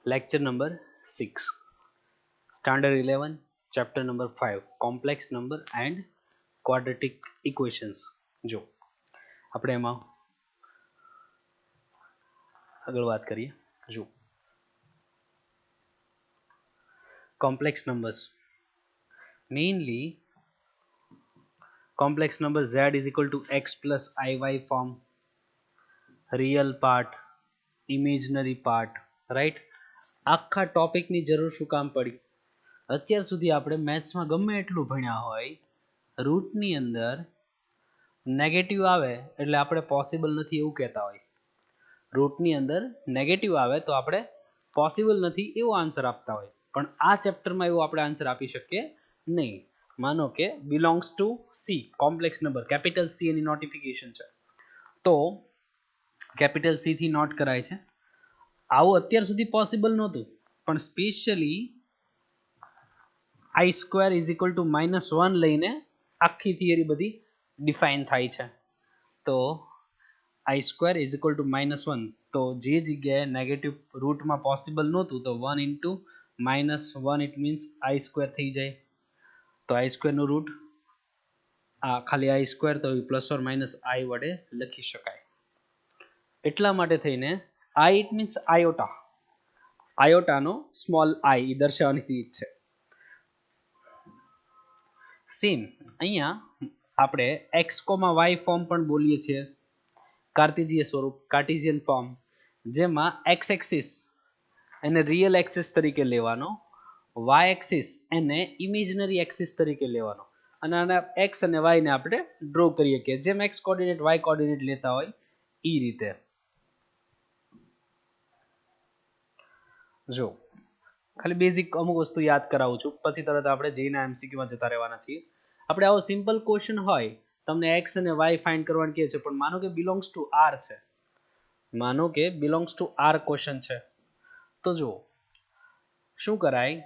Lecture number 6, Standard 11, Chapter number 5, Complex number and Quadratic equations. જો આપણે એમાં આગળ વાત કરીએ. જો complex numbers, mainly complex number z is equal to x plus iy form, real part, imaginary part, right? આખા ટોપિકની જરૂર શું કામ પડી? અત્યાર સુધી આપણે મેથ્સમાં ગમે એટલું ભણ્યા હોય, રૂટની અંદર નેગેટિવ આવે એટલે આપણે પોસિબલ નથી એવું કહેતા હોય. રૂટની અંદર નેગેટિવ આવે તો આપણે પોસિબલ નથી એવો આન્સર આપતા હોય, પણ આ ચેપ્ટરમાં એવો આપણે આન્સર આપી શકીએ નહીં. માનો k belongs to C, complex number, capital C any notification છે, તો કેપિટલ સી થી નોટ કરાય છે. આવું અત્યાર સુધી પોસિબલ નહોતું, પણ specially I square is equal to -1 લઈને આખી થિયરી બધી ડિફાઇન થાય છે. તો આઈ સ્ક્વેર ઇઝ ઇક્વલ ટુ -1, તો જે જગ્યાએ નેગેટિવ રૂટમાં પોસિબલ નહોતું તો 1 into -1 it means i square થઈ જાય. તો આઈ સ્ક્વેરનું રૂટ આ ખાલી આઈ સ્ક્વેર તો પ્લસ ઓર માઇનસ આઈ વડે લખી શકાય. એટલા માટે થઈને આઈ ઇટ મીન્સ આયોટા, આયોટાનો સ્મોલ આઈ દર્શાવવાની રીત છે. સેમ અહીંયા આપણે એક્સ કોમા વાય ફોર્મ પણ બોલીએ છીએ, કાર્ટેશિયન સ્વરૂપ, કાર્ટેશિયન ફોર્મ, જેમાં એક્સ એક્સિસ એને રિયલ એક્સિસ તરીકે લેવાનો, વાય એક્સિસ એને ઇમેજનરી એક્સિસ તરીકે લેવાનો, અને આના એક્સ અને વાય ને આપણે ડ્રો કરીએ કે જેમ એક્સ કોર્ડિનેટ વાય કોર્ડિનેટ લેતા હોય એ રીતે. જો ખાલી બેઝિક અમુક વસ્તુ યાદ કરાવું છું, પછી તરત આપણે જઈને એમસીક્યુમાં જતા રહેવાના છીએ. આપણે આવો સિમ્પલ ક્વેશ્ચન હોય, તમને એક્સ અને વાય ફાઇન્ડ કરવાનું કહે છે, પણ માનો કે બિલોંગ્સ ટુ આર છે, માનો k belongs to R question છે, તો જો શું કરાય,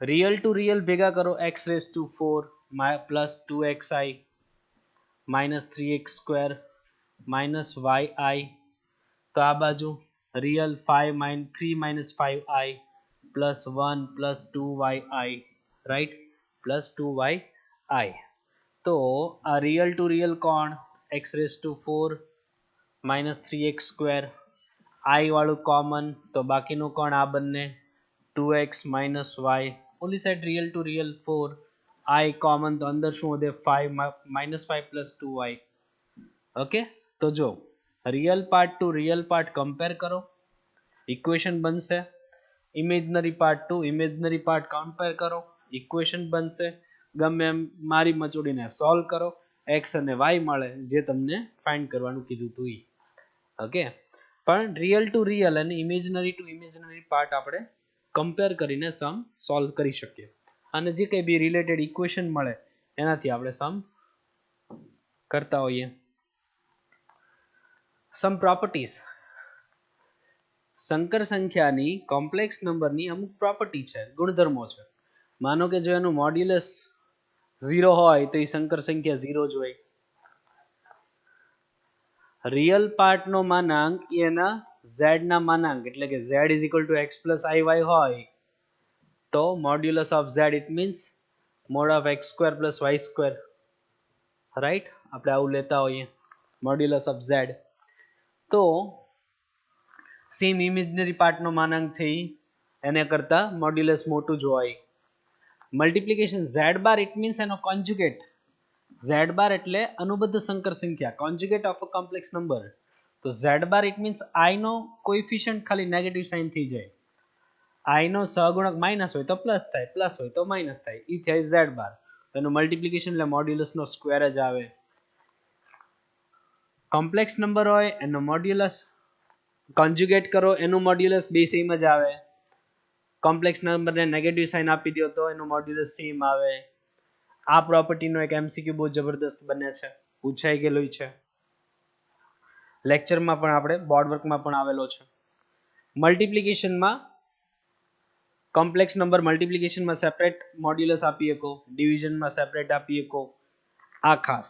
રિયલ ટુ રિયલ ભેગા કરો, x raise to 4 plus 2xi -3x² -yi, તો આ બાજુ real 3 5i plus 1 plus 2yi, right, plus 2yi. તો આ રિયલ ટુ રિયલ કોણ, x raise to 4 -3x², i વાળું કોમન, તો બાકીનું કોણ આ બંને 2x y, ઓલી side real to real 4, i common, તો અંદર શું વધે 5 પ્લસ 2y. ઓકે, તો જો real part to real part compare કરો, ઇક્વેશન બનશે. Imaginary part to imaginary part compare કરો, ઇક્વેશન બનશે. ગમે એમ મારી મચોડીને સોલ્વ કરો, એક્સ અને વાય મળે જે તમને ફાઇન્ડ કરવાનું કીધું હતું એ. ઓકે, પણ રિયલ ટુ રિયલ અને ઇમેજનરી ટુ ઇમેજનરી પાર્ટ આપણે કમ્પેર કરીને સમ સોલ્વ કરી શકીએ, અને જે કંઈ બી રિલેટેડ ઇક્વેશન મળે એનાથી આપણે સમ કરતા હોઈએ. સમ પ્રોપર્ટીઝ, સંકર સંખ્યાની કોમ્પ્લેક્સ નંબરની અમુક પ્રોપર્ટી છે, ગુણધર્મો છે. માનો કે જો એનું મોડ્યુલસ 0 હોય તો એ સંકર સંખ્યા 0 જ હોય. રિયલ પાર્ટનો માનાંક એના z ના માનાંક, એટલે કે z is equal to x plus iy હોય તો modulus of z it means mod of x square plus y square, right, આપણે આવું લેતા હોઈએ મોડ્યુલસ ઓફ z. તો સેમ ઇમેજનરી પાર્ટનો માનાંક છે એને કરતા મોડ્યુલસ મોટું જ હોય. Multiplication z bar it means એનો કોન્જ્યુગેટ, z બાર એટલે અનુબદ્ધ સંકર સંખ્યા, conjugate of a complex number. તો z bar it means i નો કોએફિશિયન્ટ ખાલી નેગેટિવ સાઇન થઈ જાય, i નો સહગુણક માઇનસ હોય તો પ્લસ થાય, પ્લસ હોય તો માઇનસ થાય, એ થાય z બાર. એનું મલ્ટિપ્લિકેશન એટલે મોડ્યુલસ નો સ્ક્વેર જ આવે. કોમ્પ્લેક્સ નંબર હોય એનો મોડ્યુલસ કોન્જ્યુગેટ કરો, એનું મોડ્યુલસ બે સેમ જ આવે. કોમ્પ્લેક્સ નંબરને નેગેટિવ સાઇન આપી દો તો એનું મોડ્યુલસ સેમ આવે. આ પ્રોપર્ટીનો એક એમસીક્યુ બહુ જબરદસ્ત બને છે, પૂછાઈ ગયેલું છે, લેક્ચરમાં પણ આપણે બોર્ડ વર્કમાં પણ આવેલો છે. મલ્ટિપ્લિકેશનમાં કોમ્પ્લેક્સ નંબર મલ્ટિપ્લિકેશનમાં સેપરેટ મોડ્યુલસ આપી શકો, ડિવિઝનમાં સેપરેટ આપી શકો. આ ખાસ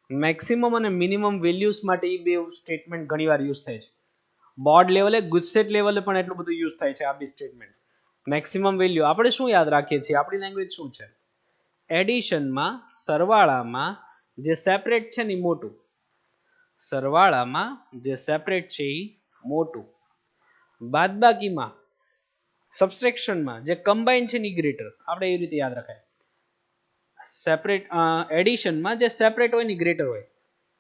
મેક્સિમમ અને મિનિમમ વેલ્યુઝ માટે એ બે સ્ટેટમેન્ટ ઘણીવાર યુઝ થાય છે. બોર્ડ લેવલે ગુજસેટ લેવલે પણ એટલું બધું યુઝ થાય છે આ બી સ્ટેટમેન્ટ. મેક્સિમમ વેલ્યુ આપણે શું યાદ રાખીએ છીએ, આપણી લેંગ્વેજ શું છે, એડિશનમાં સરવાળામાં જે સેપરેટ છે ને મોટું, સરવાળામાં જે સેપરેટ છે એ મોટું, બાદબાકીમાં સબટ્રેક્શનમાં જે કમ્બાઈન છે ને ગ્રેટર, આપણે એ રીતે યાદ રખાય. સેપરેટ એડિશનમાં જે સેપરેટ હોય ને ગ્રેટર હોય,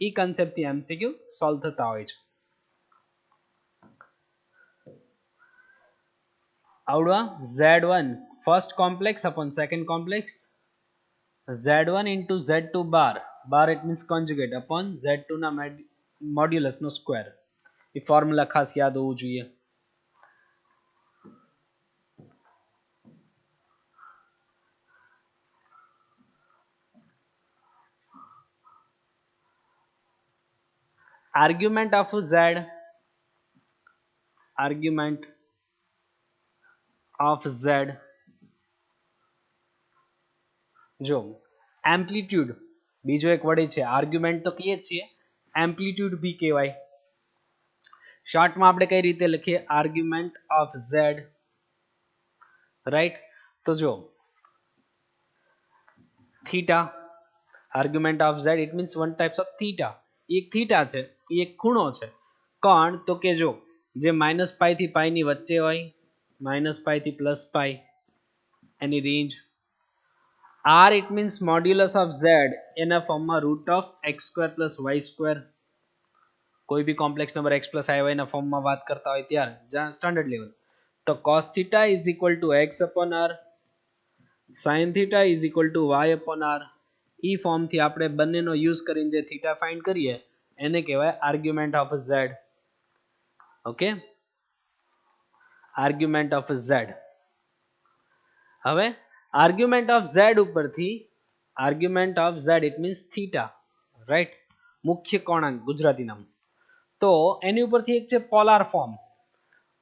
એ કન્સેપ્ટથી એમસીક્યુ સોલ્વ થતા હોય છે. આવડવા Z1 first complex upon second complex, Z1 into Z2 bar, bar it means conjugate upon Z2 ના મોડ્યુલસ નો સ્ક્વેર. એ ફોર્મ્યુલા ખાસ યાદ હોવું જોઈએ. Argument of Z, argument of Z, જો એમ્પ્લિટ્યુડ બીજો એક વર્ડ છે, આર્ગ્યુમેન્ટ તો કહીએ જ છીએ, એમ્પ્લિટ્યુડ બી કહેવાય. શોર્ટમાં આપણે કઈ રીતે લખીએ, આર્ગ્યુમેન્ટ ઓફ Z, રાઈટ. તો જો theta, argument of Z it means one types of theta. એક થીટા છે, એ એક ખૂણો છે. કોણ તો કે જો જે માઇનસ પાઈ થી પાઈ ની વચ્ચે હોય, માઇનસ પાઈ થી પ્લસ પાઈ, એની range. R it means modulus of Z એના ફોર્મમાં root of x square plus y square. કોઈ બી complex number x plus i y ના ફોર્મમાં વાત કરતા હોય ત્યારે સ્ટાન્ડર્ડ લેવલ. તો cos theta is equal to x upon R, sine theta is equal to y upon R. ઈ ફોર્મથી આપણે બંનેનો યુઝ કરીને જે થીટા ફાઇન્ડ કરીએ એને કહેવાય argument of Z. Okay, argument of Z. હવે આર્ગ્યુમેન્ટ ઓફ Z ઉપરથી, argument of Z it means theta, right, મુખ્ય કોણાંક ગુજરાતી નામ. તો એની ઉપરથી એક છે polar form.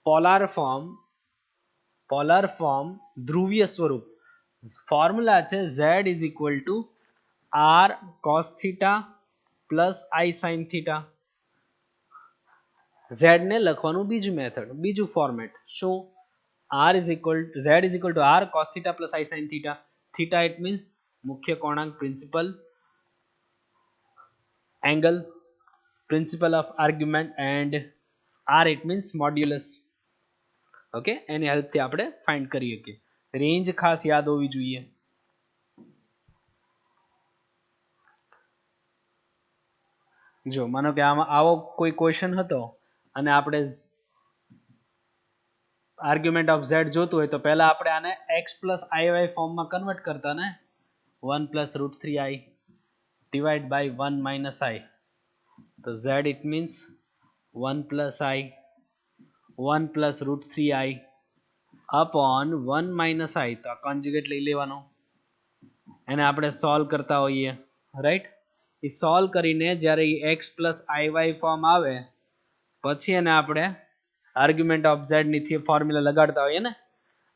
Polar form, polar form ધ્રુવીય સ્વરૂપ. ફોર્મ્યુલા છે Z is equal two R cos theta plus I sin theta. Z ને લખવાનું બીજું મેથડ, બીજું ફોર્મેટ શું, R is equal to Z is equal to R cos theta plus I sin theta. Theta it means મુખ્ય કોણાંક, principal angle, principle of argument, and R it means modulus. Okay, એની હેલ્પથી આપણે find કરીએ કે range ખાસ યાદ હોવી જોઈએ. જો માનો કે આમાં આવો કોઈ ક્વેશ્ચન હતો અને આપણે આર્ગ્યુમેન્ટ ઓફ Z જોતું હોય તો પહેલા આપણે આને x પ્લસ આઈ વાય ફોર્મમાં કન્વર્ટ કરતા ને, 1 plus root 3i divide by 1 minus i. તો Z it means 1 plus i, 1 plus root 3i upon 1 minus i. તો આ કોન્જ્યુગેટ લઈ લેવાનો, એને આપણે સોલ્વ કરતા હોઈએ, રાઈટ. એ સોલ્વ કરીને જ્યારે x plus i y form આવે પછી એને આપણે આર્ગ્યુમેન્ટ ઓફ Z ની ફોર્મ્યુલા લગાડતા હોઈએ ને,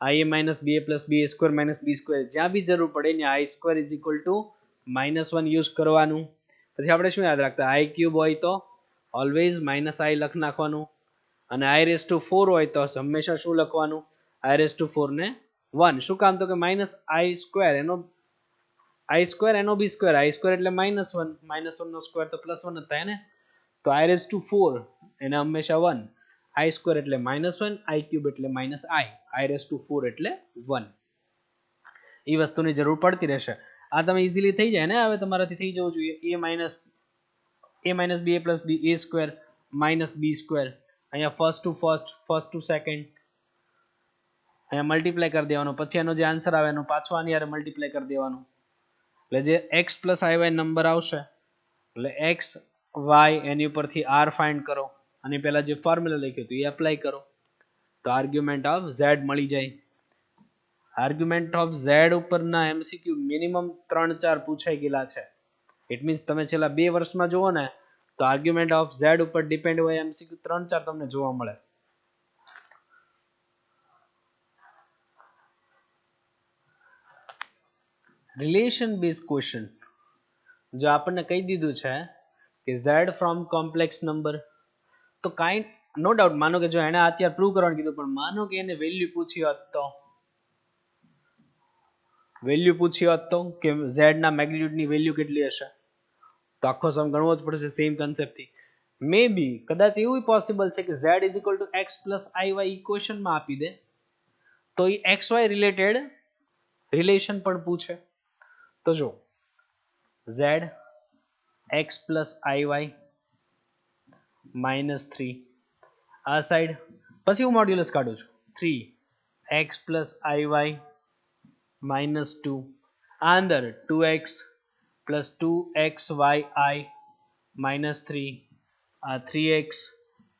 i minus B plus B square minus B square, જ્યાં બી જરૂર પડે ત્યાં i square is equal to -1 use કરવાનું. પછી આપણે શું યાદ રાખતા, આઈ ક્યુબ હોય તો ઓલવેઝ માઇનસ આઈ લખ નાખવાનું, અને આઈ રેસ ટુ 4 હોય તો હંમેશા શું લખવાનું, આઈ રેસ ટુ 4 ને 1. શું કામ, તો કે માઇનસ આઈ સ્ક્વેર એનો આઈ સ્ક્વેર એનો બી સ્ક્વેર, આઈ સ્ક્વેર એટલે -1, -1 નો સ્ક્વેર તો +1 જ થાય ને. તો આઈ રેસ ટુ 4 એને હંમેશા 1, આઈ સ્ક્વેર એટલે -1, આઈ ક્યુબ એટલે આઈ રેસ ટુ 4 એટલે 1. એ વસ્તુની જરૂર પડતી રહેશે. આ તમે ઇઝીલી થઈ જાય ને, હવે તમારાથી થઈ જવું જોઈએ. a minus B plus b a square minus B square, અહીંયા first to first, first to second, અહીંયા મલ્ટીપ્લાય કરી દેવાનો, પછી એનો જે આન્સર આવે એનો પાછો આની હારે મલ્ટીપ્લાય કરી દેવાનો. એટલે જે x plus i Y number આવશે, એટલે x y એની ઉપરથી r ફાઇન્ડ કરો, અને પહેલા જે ફોર્મ્યુલા લખ્યું હતું એ એપ્લાય કરો, તો આર્ગ્યુમેન્ટ ઓફ Z મળી જાય. આર્ગ્યુમેન્ટ ઓફ Z ઉપરના MCQ મિનિમમ 3-4 પૂછાઈ ગયેલા છે. ઇટ મીન્સ તમે છેલ્લા 2 વર્ષમાં જુઓ ને તો આર્ગ્યુમેન્ટ ઓફ Z ઉપર ડિપેન્ડ હોય MCQ 3-4 તમને જોવા મળે. રિલેશન બેઝ ક્વેશ્ચન, જો આપણને કહી દીધું છે કે Z ફ્રોમ કોમ્પ્લેક્સ નંબર, તો કાઇન્ડ નો ડાઉટ માનો કે જો એને અત્યારે પ્રૂવ કરવાનું કીધું પણ માનો કે એને વેલ્યુ પૂછી હોત તો કે z ના મેગ્નિટ્યુડ ની વેલ્યુ કેટલી હશે તો આખો સમ ગણવો જ પડશે સેમ કન્સેપ્ટ થી મે બી કદાચ એવું પોસિબલ છે કે z is equal to x plus iy equation માં આપી દે તો એ xy રિલેટેડ રિલેશન પણ પૂછે તો જો z x પ્લસ iy -3 આ સાઈડ પછી હું મોડ્યુલસ કાઢું છું 3x પ્લસ iy -2 આ અંદર 2x પ્લસ 2xyi -3 આ 3x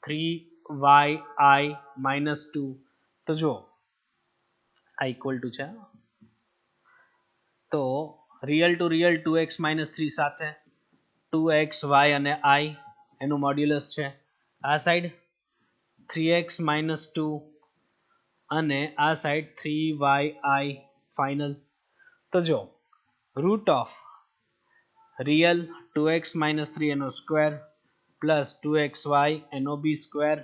3yi -2 તો જો આ ઇક્વલ ટુ છે તો રિયલ ટુ રિયલ 2x -3 સાથે 2xy અને i એનું મોડ્યુલસ છે આ સાઈડ 3x -2 અને આ સાઈડ 3yi ફાઇનલ તો જો રૂટ ઓફ રિયલ 2x -3 એનો સ્ક્વેર પ્લસ 2xy એનો બી સ્ક્વેર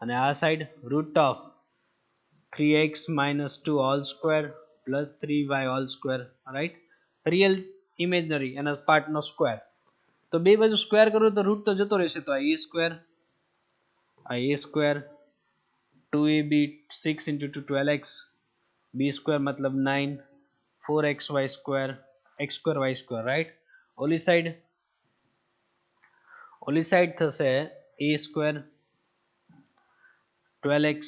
અને આ side root of 3x -2 whole square plus 3y whole square right real imaginary એના પાર્ટનો સ્ક્વેર તો બે બાજુ સ્ક્વેર કરું તો રૂટ તો જતો રહેશે તો a square 2ab 6 into 2 12x b square मतलब 9 4xy square x square y square right ઓલી સાઈડ થશે a square 12x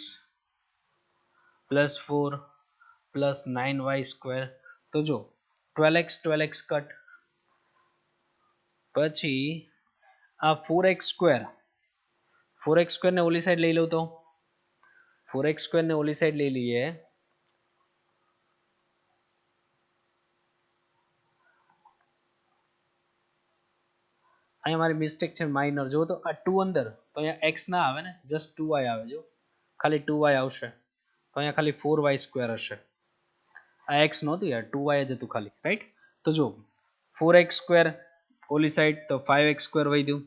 plus 4 plus 9y square તો જો 12x કટ પછી આ 4x square ને ઓલી સાઈડ લઈ લઉં તો 4x square ને ઓલી સાઈડ લઈ લઈએ અહીંયા મારી મિસ્ટેક છે માઇનર જો તો આ 2 અંદર તો અહીંયા x ના આવે ને જસ્ટ 2y આવે જો ખાલી 2y આવશે તો અહીંયા ખાલી 4y square હશે આ x નહોતું યાર 2y જ હતું ખાલી રાઈટ તો જો 4x square ઓલી સાઈડ તો 5x square વધ્યું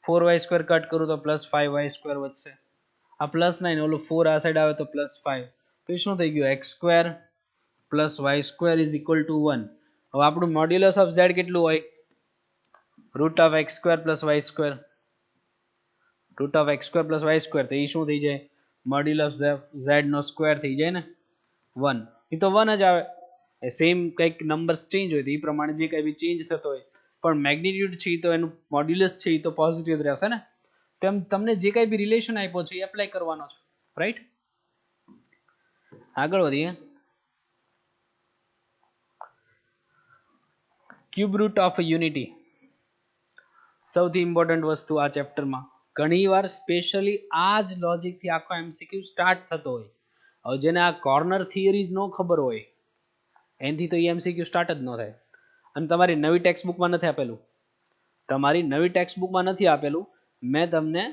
4y square કટ કરું તો પ્લસ 5y square વધશે આ પ્લસ 9 ઓલું 4 આ સાઈડ આવે તો પ્લસ 5 તો એ શું થઈ ગયું x square plus y square is equal to 1 હવે આપણું મોડ્યુલસ ઓફ z કેટલું હોય root of x square plus y square તો એ શું થઈ જાય મોડ્યુલસ ઓફ z નો સ્ક્વેર થઈ જાય ને 1 એ તો 1 જ આવે સેમ કંઈક નંબર્સ ચેન્જ હોય તો એ પ્રમાણે જે કંઈ બી ચેન્જ થતો હોય પણ મેગ્નિટ્યુડ છે તો એનું મોડ્યુલસ છે એ તો પોઝિટિવ રહેશે ને તેમ તમને જે કંઈ બી રિલેશન આપ્યો છે એ એપ્લાય કરવાનો છે રાઈટ આગળ વધીએ ક્યુબ રૂટ ઓફ યુનિટી સૌથી ઇમ્પોર્ટન્ટ વસ્તુ આ ચેપ્ટરમાં ઘણીવાર સ્પેશિયલી આ જ લોજિકથી આખો એમસીક્યુ સ્ટાર્ટ થતો હોય હવે જેને આ કોર્નર થિયરી ન ખબર હોય એનાથી તો એ એમસીક્યુ સ્ટાર્ટ જ ન થાય અને તમારી નવી ટેક્સ્ટ બુકમાં નથી આપેલું મેં તમને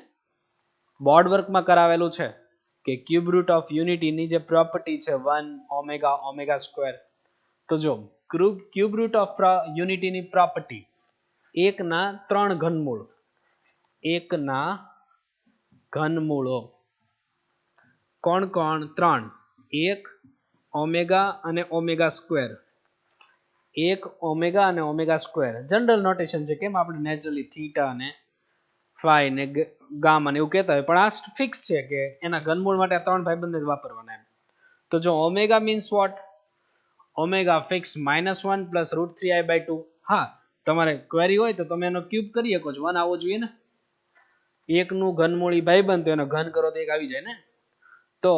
બોર્ડ વર્કમાં કરાવેલું છે કે ક્યુબ રૂટ ઓફ યુનિટીની જે પ્રોપર્ટી છે 1 ઓમેગા સ્ક્વેર તો જો ક્યુબ રૂટ ઓફ યુનિટીની પ્રોપર્ટી એકના 3 ઘનમૂળો કોણ 3 એક ઓમેગા અને ઓમેગા સ્ક્વેર જનરલ નોટેશન છે કેમ આપણે નેચરલી થીટા અને ફાઈ ને ગામા ને એવું કહેતા હોય પણ આ ફિક્સ છે કે એના ઘનમૂળ માટે આ 3 ભાઈબંધ જ વાપરવાના એમ તો જો omega means what omega fix -1 plus √3i/2 હા તમારે ક્વેરી હોય તો તમે એનો ક્યુબ કરી શકો છો 1 આવવો જોઈએ ને એકનું ઘનમૂળ ઈ ભાઈબંધ તો એનો ઘન કરો તો 1 આવી જાય ને તો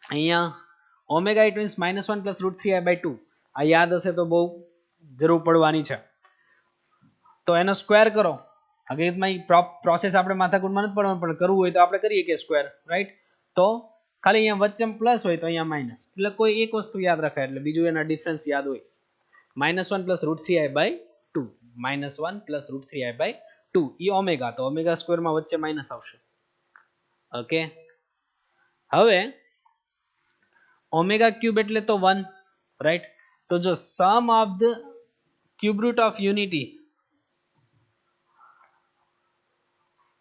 અહીંયા omega it means -1 plus √3i/2 આ યાદ હશે તો બહુ જરૂર પડવાની છે તો એનો સ્ક્વેર કરો હકીકતમાં પ્રોસેસ આપણે માથાકૂટમાં નથી પડવાનું પણ કરવું હોય તો આપણે કરીએ કે સ્ક્વેર રાઈટ તો ખાલી અહીંયા વચ્ચે પ્લસ હોય તો અહીંયા માઇનસ એટલે કોઈ એક વસ્તુ યાદ રખાય એટલે બીજું એના ડિફરન્સ યાદ હોય -1 પ્લસ √3i/2 -1 પ્લસ √3i/2 એ ઓમેગા તો ઓમેગા સ્ક્વેરમાં વચ્ચે માઇનસ આવશે ઓકે હવે ઓમેગા ક્યુબ એટલે તો 1 રાઈટ તો જો sum of the cube root of unity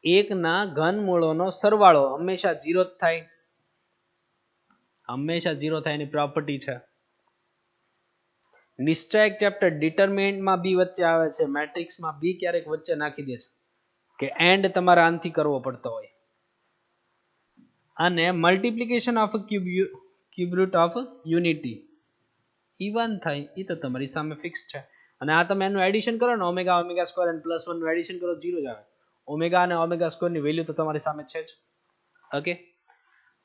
એકના ઘનમૂળોનો સરવાળો હંમેશા 0 જ થાય, હંમેશા 0 થાય એની પ્રોપર્ટી છે. નિશ્ચયક ચેપ્ટર ડિટરમિનન્ટમાં બી વચ્ચે આવે છે, મેટ્રિક્સમાં બી ક્યારેક વચ્ચે નાખી દે છે કે એન્ડ તમારે આનથી કરવો પડતો હોય. અને multiplication of cube root of unity E1 થાય, એ તો તમારી સામે ફિક્સ છે. અને આ તમે એનું એડિશન કરો ને, ઓમેગા ઓમેગા સ્ક્વેર અને પ્લસ 1 નું એડિશન કરો, 0 જ આવે. ઓમેગા અને ઓમેગા સ્ક્વેર ની વેલ્યુ તો તમારી સામે છે જ. ઓકે,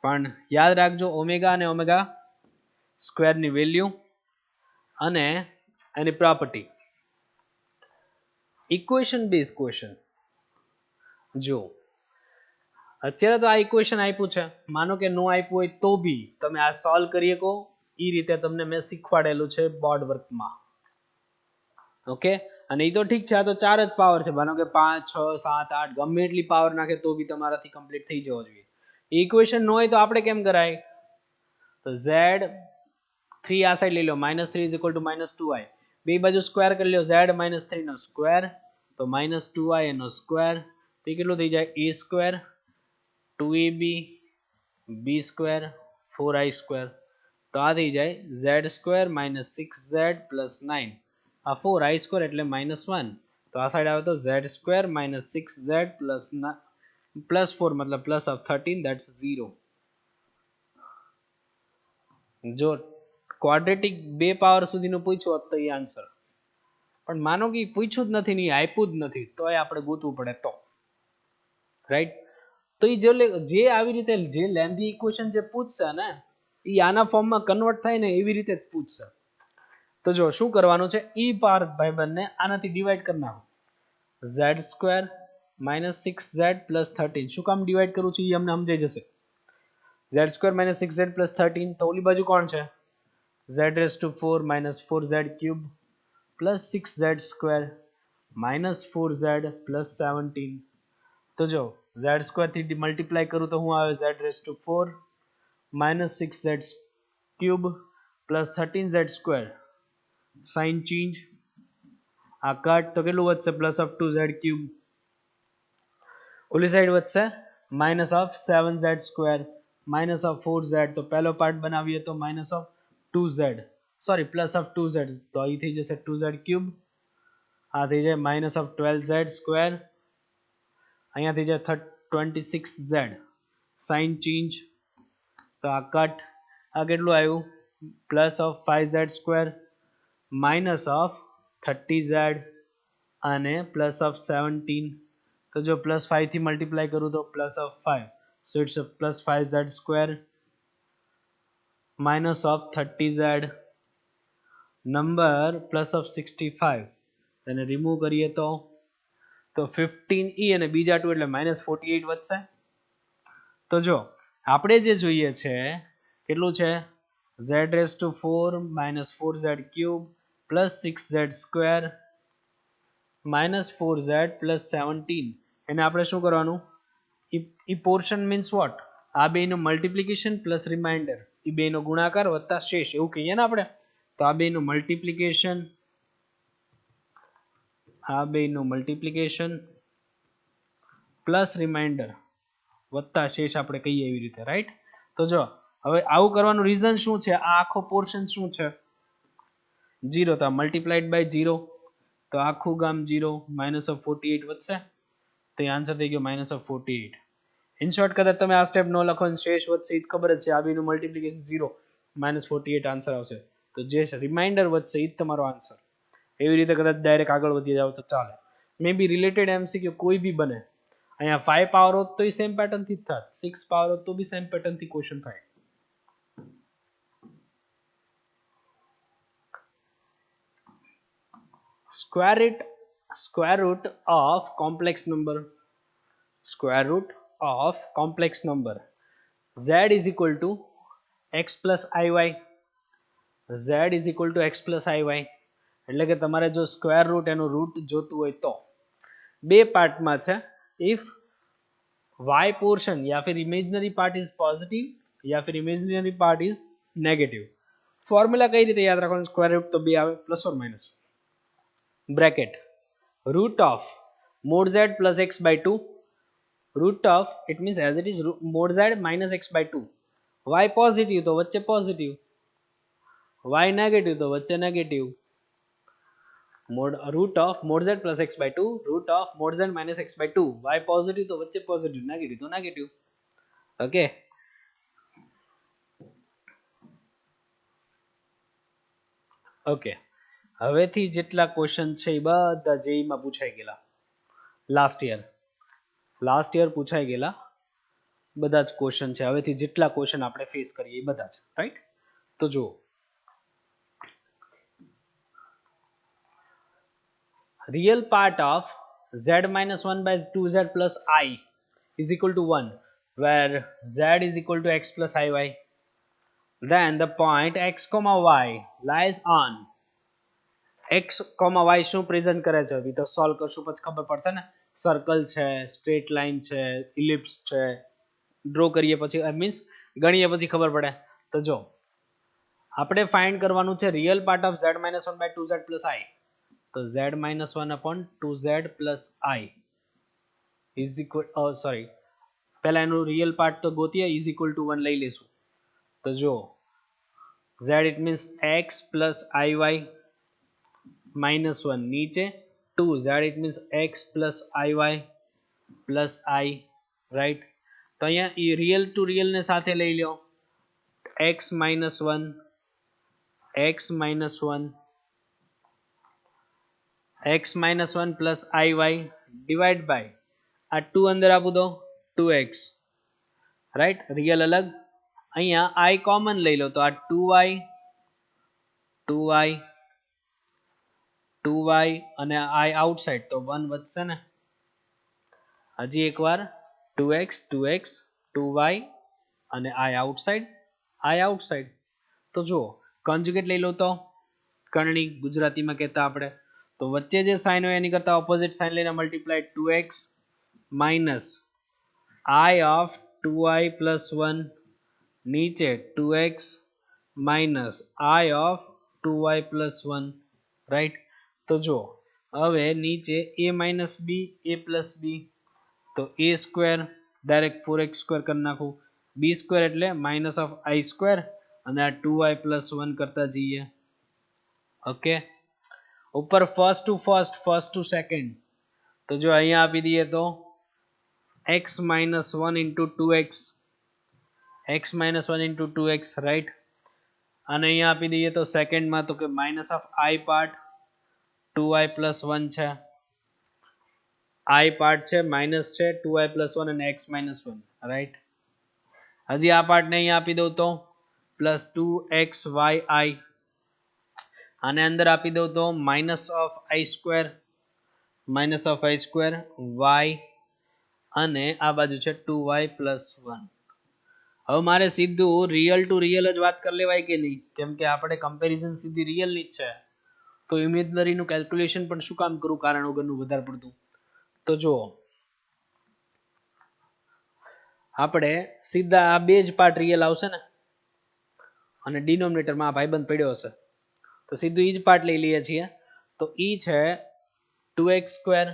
પણ યાદ રાખજો ઓમેગા અને ઓમેગા સ્ક્વેર ની વેલ્યુ અને એની પ્રોપર્ટી. ઇક્વેશન બેઝ ક્વેશ્ચન જો અત્યારે તો આ ઇક્વેશન આપ્યું છે, માનો કે નો આપ્યું હોય તો બી તમે આ સોલ્વ કરી શકો. એ રીતે તમને મેં શીખવાડેલું છે બોર્ડ વર્કમાં. ઓકે, અને એ તો ઠીક છે, આ તો 4 જ પાવર છે, માનો કે 5 6 7 8 ગમે એટલી પાવર નાખે તો બી તમારાથી કમ્પ્લીટ થઈ જવો જોઈએ. ઇક્વેશન ન હોય તો આપણે કેમ કરાય, તો z3 આ સાઈડ લઈ લો, -3 = -2i, બે બાજુ સ્ક્વેર કરી લો, z-3 નો સ્ક્વેર તો -2i એનો સ્ક્વેર, તો કેટલું થઈ જાય, a square 2ab b square 4i², તો આ થઈ જાય z સ્ક્વેર -6z + 9, આ 4i² એટલે -1, તો આ સાઈડ આવે તો z સ્ક્વેર -6z +4 મતલબ +13 that's 0. જો ક્વોડ્રેટિક બે પાવર સુધીનું પૂછ્યું હોત તો એ આન્સર, પણ માનો કે પૂછ્યું જ નથી ને આપ્યું જ નથી તો એ આપણે ગોતવું પડે તો રાઈટ. તો એ જે આવી રીતે જે લેન્ધી ઇક્વેશન જે પૂછશે ને એ આના ફોર્મમાં કન્વર્ટ થાય ને એવી રીતે જ પૂછશે. તો જો શું કરવાનું છે, ઈ પાવર ભાઈબંધને આનાથી ડિવાઈડ કરી નાખો, z² -6z + 13. શું કામ ડિવાઈડ કરું છું એ અમને સમજાઈ જશે. z² -6z + 13, તો ઓલી બાજુ કોણ છે, z⁴ -4z³ + 6z² -4z + 17. તો જો z² થી મલ્ટીપ્લાય કરું તો હું આવે, z⁴ -6z³ + 13z², sign change, આ કટ તો કેટલું વધશે, +2z³, ઓલી સાઈડ વધશે -7z² -4z, તો પહેલો પાર્ટ બનાવીએ તો -2z, સોરી +2z, તો અહીં થઈ જશે 2z³, આ થઈ જાય -12z², અહીંયા થઈ જાય 26z, સાઇન ચેન્જ, તો આ કટ, આ કેટલું આવ્યું, +5z² -30z અને +17, તો જો +5 થી મલ્ટીપ્લાય કરું તો +5, so it's a +5z² -30z, number +65, એને રિમૂવ કરીએ તો 15e અને બીજા 2 એટલે -48 વધશે. તો જો આપણે જે જોઈએ છે કેટલું છે, z⁴ -4z³ + 6z² -4z + 17, એને આપણે શું કરવાનું, ઈ પોર્શન મીન્સ વોટ, આ બેનું મલ્ટીપ્લિકેશન પ્લસ રિમાઇન્ડર, એ બેનો ગુણાકાર વત્તા શેષ એવું કહીએ ને આપણે. તો આ બેનું મલ્ટીપ્લિકેશન પ્લસ રિમાઇન્ડર વત્તા શેષ આપણે કહીએ એવી રીતે, રાઈટ. તો જો હવે આવું કરવાનું રીઝન શું છે, આ આખો પોર્શન શું છે, 0, તો મલ્ટીપ્લાઇડ બાય 0, તો આખું ગામ 0, -48 વધશે, તો આન્સર થઈ ગયો -48. ઇન શોર્ટ કદાચ તમે આ સ્ટેપ નો લખો ને શેષ વધશે એ ખબર જ છે, આ બેનું મલ્ટીપ્લિકેશન 0, -48 આન્સર આવશે, તો જે રિમાઇન્ડર વધશે એ જ તમારો આન્સર. એવી રીતે કદાચ ડાયરેક્ટ આગળ વધી જાવ તો ચાલે. મે બી રિલેટેડ MCQ કોઈ બી બને, અહીંયા 5 પાવર હોત તો સેમ પેટર્ન થી જ થાત, 6 પાવર હોત તો બી સેમ પેટર્ન થી ક્વેશ્ચન થાય. square root of complex number z is equal to x plus iy, એટલે કે તમારે જો સ્ક્વેર રૂટ એનું રૂટ જોતું હોય તો બે પાર્ટમાં છે, if y portion या फिर imaginary part is positive या फिर imaginary part is negative. Formula કઈ રીતે યાદ રાખવાનું, સ્ક્વેર રૂટ તો બે આવે plus or minus, bracket root of mod z plus x by 2 root of it means as it is mod z minus x by 2, y positive तो वच्चे positive, y negative तो वच्चे negative, mod root of mod z plus x by 2 root of mod z minus x by 2, y positive तो वच्चे positive, negative तो negative. Okay okay હવેથી જેટલા question છે એ બધા જેઈમાં પૂછાઈ ગયેલા લાસ્ટ યર પૂછાઈ ગયેલા બધા જ ક્વેશ્ચન છે. હવેથી જેટલા ક્વેશ્ચન આપણે ફેસ કરીએ એ બધા જ રાઈટ. તો જુઓ real part of z minus 1 by 2z plus I is equal to 1 where z is equal to x plus iy, then the point x comma y lies on x comma y શું present કરે છે એ તો solve કરશું પછી ખબર પડશે ને. Circle છે, સ્ટ્રેટ લાઇન છે, ઇલિપ્સ છે, ડ્રો કરીએ પછી મીન્સ ગણીએ પછી ખબર પડે. તો જો આપણે ફાઇન્ડ કરવાનું છે real part of z minus 1 by 2z plus I. તો z minus 1 upon 2z plus I is equal sorry પહેલા એનું રિયલ પાર્ટ તો ગોતીએ is equal to 1 લઈ લેશું. તો જો z it means x plus iy minus 1 नीचे 2 z it means x plus iy plus I right. તો અહીંયા એ રિયલ ટુ રિયલ ને સાથે લઈ લો x minus 1 x minus 1 x minus 1 plus iy divide by આ 2 અંદર આપું દો 2x રાઈટ. રિયલ અલગ અહીંયા i કોમન લઈ લો તો આ 2y 2y 2y અને i આઉટસાઇડ તો 1 વધશે ને. હજી એકવાર 2x 2x 2y અને i આઉટસાઇડ. તો જુઓ કોન્જ્યુગેટ લઈ લો તો કરણી ગુજરાતીમાં કહેતા આપણે તો વચ્ચે જે સાઇન હોય એની કરતા ઓપોઝિટ સાઇન લઈને multiply 2x minus i of 2i plus 1 નીચે 2x minus i of 2y plus 1 right. તો જો હવે નીચે a minus b a plus b તો a square direct 4x square કરી નાખું, b સ્ક્વેર એટલે માઇનસ ઓફ i સ્ક્વેર અને આ 2y પ્લસ 1 કરતા જઈએ. ઓકે ઉપર ફર્સ્ટ ટુ સેકન્ડ તો જો અહીંયા આપી દઈએ તો x minus 1 into 2x x minus 1 into 2x right. અને અહીંયા આપી દઈએ તો સેકન્ડમાં તો કે minus of i part 2y plus 1 છે, i પાર્ટ છે માઇનસ છે 2y પ્લસ 1 અને x માઇનસ 1 રાઈટ. હજી આ પાર્ટને અહીંયા આપી દઉં તો પ્લસ 2xy આને અંદર આપી દઉં તો minus of i square y અને આ બાજુ છે 2y પ્લસ 1. હવે મારે સીધું રિયલ ટુ રિયલ જ વાત કરી લેવાય કે નહીં, કેમ કે આપણે કમ્પેરિઝન સીધી રિયલની જ છે. તો ઇમેજનરીનું કેલ્ક્યુલેશન પણ શું કામ કરું કારણ વગરનું વધારે પડતું. તો જુઓ આપણે સીધા આ બે જ પાર્ટ રિયલ આવશે ને અને ડિનોમિનેટરમાં આ ભાઈબંધ પડ્યો હશે તો સીધું ઈ જ પાર્ટ લઈ લઈએ છીએ. તો ઈ છે 2x સ્ક્વેર,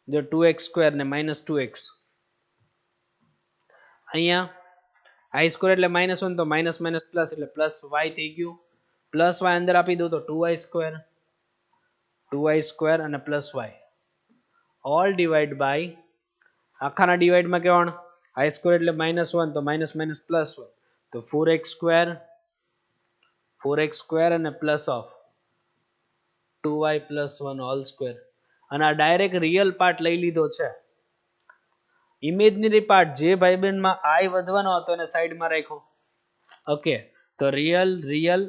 જો 2x સ્ક્વેર ને માઇનસ 2x અહીંયા i સ્ક્વેર એટલે માઇનસ 1 તો માઇનસ માઇનસ પ્લસ એટલે પ્લસ y થઈ ગયું, પ્લસ y અંદર આપી દઉં તો 2y સ્ક્વેર અને plus y all divide by આખાના ડિવાઈડમાં કેવાનું i સ્ક્વેર એટલે માઇનસ 1 તો માઇનસ માઇનસ પ્લસ 1 તો 4x સ્ક્વેર અને plus of 2y plus 1 whole square. અને આ ડાયરેક્ટ રિયલ પાર્ટ લઈ લીધો છે. ઇમેજનરી પાર્ટ જે ભાઈબંધમાં i વધવાનો હતો એને સાઈડમાં રાખ્યો. ઓકે તો રિયલ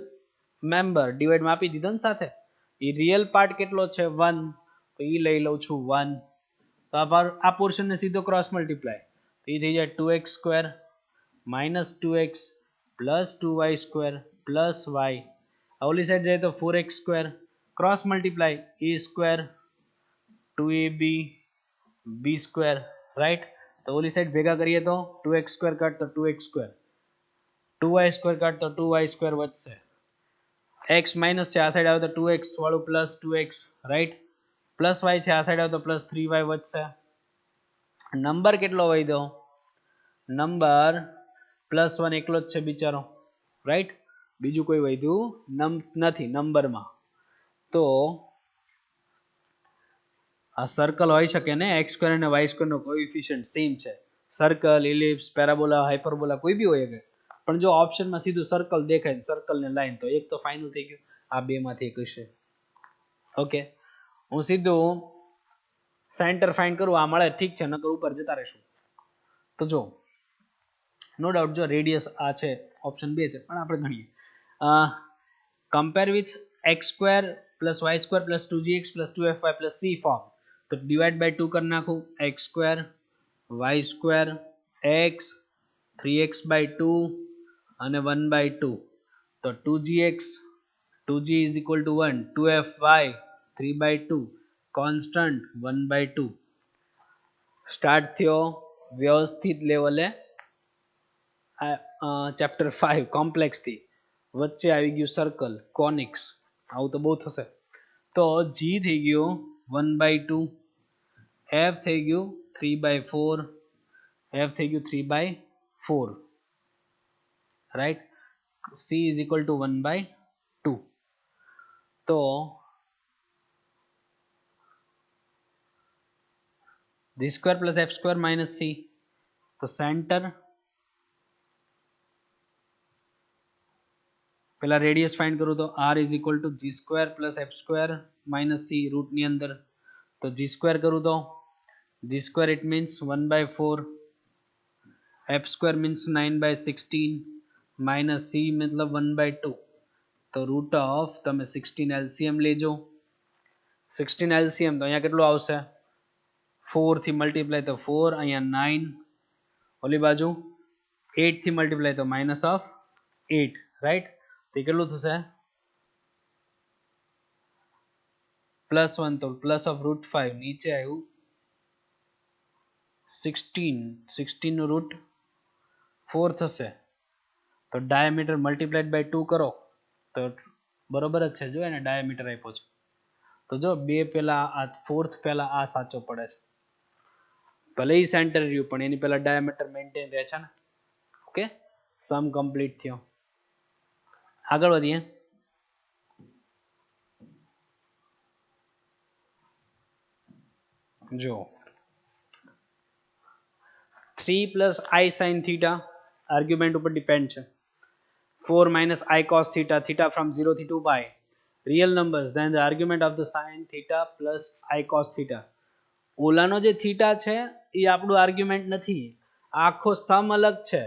મેમ્બર ડિવાઈડમાં આપી દીધો ને સાથે. એ રિયલ પાર્ટ કેટલો છે 1 તો એ લઈ લઉં છું 1. તો આ પોર્શનને સીધો ક્રોસ મલ્ટીપ્લાય તો એ થઈ જાય 2x square minus 2x plus 2y square plus y. ઓલી સાઈડ જાય તો 4x square cross multiply a square 2ab b square right. તો ઓલી સાઈડ ભેગા કરીએ તો 2x સ્ક્વેર કાઢ તો 2x સ્ક્વેર 2y સ્ક્વેર કાઢ તો 2y સ્ક્વેર વધશે. x માઇનસ છે આ સાઈડ આવે તો 2x વાળું plus 2x right, plus y છે આ સાઈડ આવે તો પ્લસ 3y વધશે. નંબર કેટલો વધ્યો? નંબર +1 એકલો જ છે બિચારો, રાઈટ, બીજું કોઈ વધ્યું નથી નંબરમાં. તો આ સર્કલ હોઈ શકે ને, x² અને y² નો કોએફિશિયન્ટ સેમ છે. સર્કલ, ઇલિપ્સ, પેરાબોલા, હાઇપરબોલા કોઈ બી હોય શકે, પણ જો ઓપ્શનમાં સીધું સર્કલ દેખાય, સર્કલ ને લાઈન, તો એક તો ફાઇનલ થઈ ગયું, આ બે માંથી એક હશે. ઓકે, હું સીધું સેન્ટર ફાઇન્ડ કરું, આ મળે ઠીક છે, નકર ઉપર જતા રહેશું. તો જો નો ડાઉટ, જો રેડિયસ આ છે, ઓપ્શન 2 છે, પણ આપણે ગણીએ. Compare with x² + y² + 2gx + 2fy + c form, તો ડિવાઈડ બાય 2 કરી નાખું, x² y² x 3x/2 અને 1/2, તો 2gx 2g = 1, 2fy 3/2, constant 1/2. Start થયો વ્યવસ્થિત લેવલે ચેપ્ટર 5 કોમ્પ્લેક્સ થી, વચ્ચે આવી ગયું સર્કલ કોનિક્સ, આવું તો બહુ થશે. તો g થઈ ગયું 1/2, f થઈ ગયું 3/4, f થઈ ગયું 3/4, રાઈટ, c = 1/2. તો g² + f² - c, તો સેન્ટર પેલા રેડિયસ ફાઇન્ડ કરું, તો r = g² + f² - c route ની અંદર, તો g² કરું તો g² it means 1/4, f² means 9/16 minus c મતલબ 1/2, તો રૂટ ઓફ તમે 16 LCM લેજો. 16 LCM તો અહીંયા કેટલું આવશે? 4 થી મલ્ટીપ્લાય તો 4, અહીંયા 9, ઓલી બાજુ 8 થી મલ્ટીપ્લાય તો -8, રાઈટ, તો કેટલું થશે? +1, તો +√5, નીચે આવ્યું 16 નું રૂટ 4 થશે, તો ડાયામીટર મલ્ટીપ્લાઈડ બાય 2 કરો તો બરોબર જ છે. જો એને ડાયામીટર આપ્યો છે, તો જો બે પેલા આ ફોર્થ પેલા આ સાચો પડે છે, ભલે ઈ સેન્ટર રહ્યું પણ એની પેલા ડાયામીટર મેન્ટેન રહે છે ને. ઓકે, સમ કમ્પ્લીટ થયો. આગળ વધીએ. જો 3 + i sin theta આર્ગ્યુમેન્ટ ઉપર ડિપેન્ડ છે. 4 - i cos theta, theta from 0 to 2 pi, real numbers, then the argument of the sin theta plus i cos theta. ઓલાનો જે થીટા છે એ આપણું આર્ગ્યુમેન્ટ નથી, આખો સમ અલગ છે,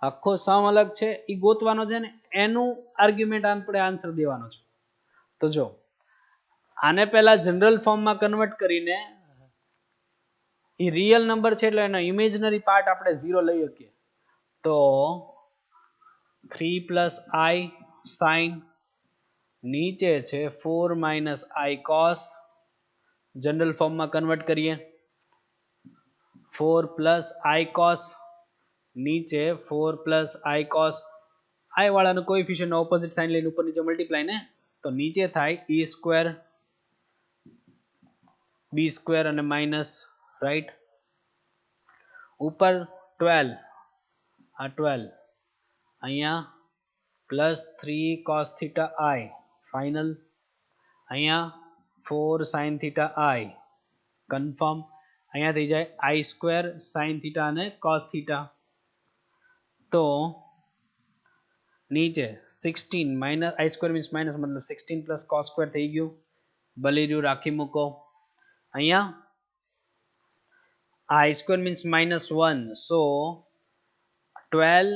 આખો સમ અલગ છે, એ ગોતવાનો છે ને, એનું આર્ગ્યુમેન્ટ આપણે આન્સર દેવાનો છે. તો જો આને પહેલા જનરલ ફોર્મમાં કન્વર્ટ કરીને એ રિયલ નંબર છે એટલે એનો ઇમેજનરી પાર્ટ આપણે 0 લઈ શકીએ. તો 3 + i sin, નીચે છે 4 - i cos, જનરલ ફોર્મમાં કન્વર્ટ કરીએ, 4 + i cos, નીચે 4 + i cos, i વાળાનું કોએફિશિયન્ટ ઓપોઝિટ સાઇન લઈને ઉપર નીચે મલ્ટીપ્લાય ને, તો નીચે થાય e² b² અને માઇનસ, રાઈટ, ઉપર 12, આ 12, અહીંયા +3 cos theta i ફાઇનલ, અહીંયા 4 sin theta i કન્ફર્મ, અહીંયા થઈ જાય i² sin theta અને cos theta. તો નીચે 16 - i² મીન્સ માઇનસ, મતલબ 16 + cos² થઈ ગયું, બલીર્યું રાખી મૂકો. અહીંયા i² means -1, so 12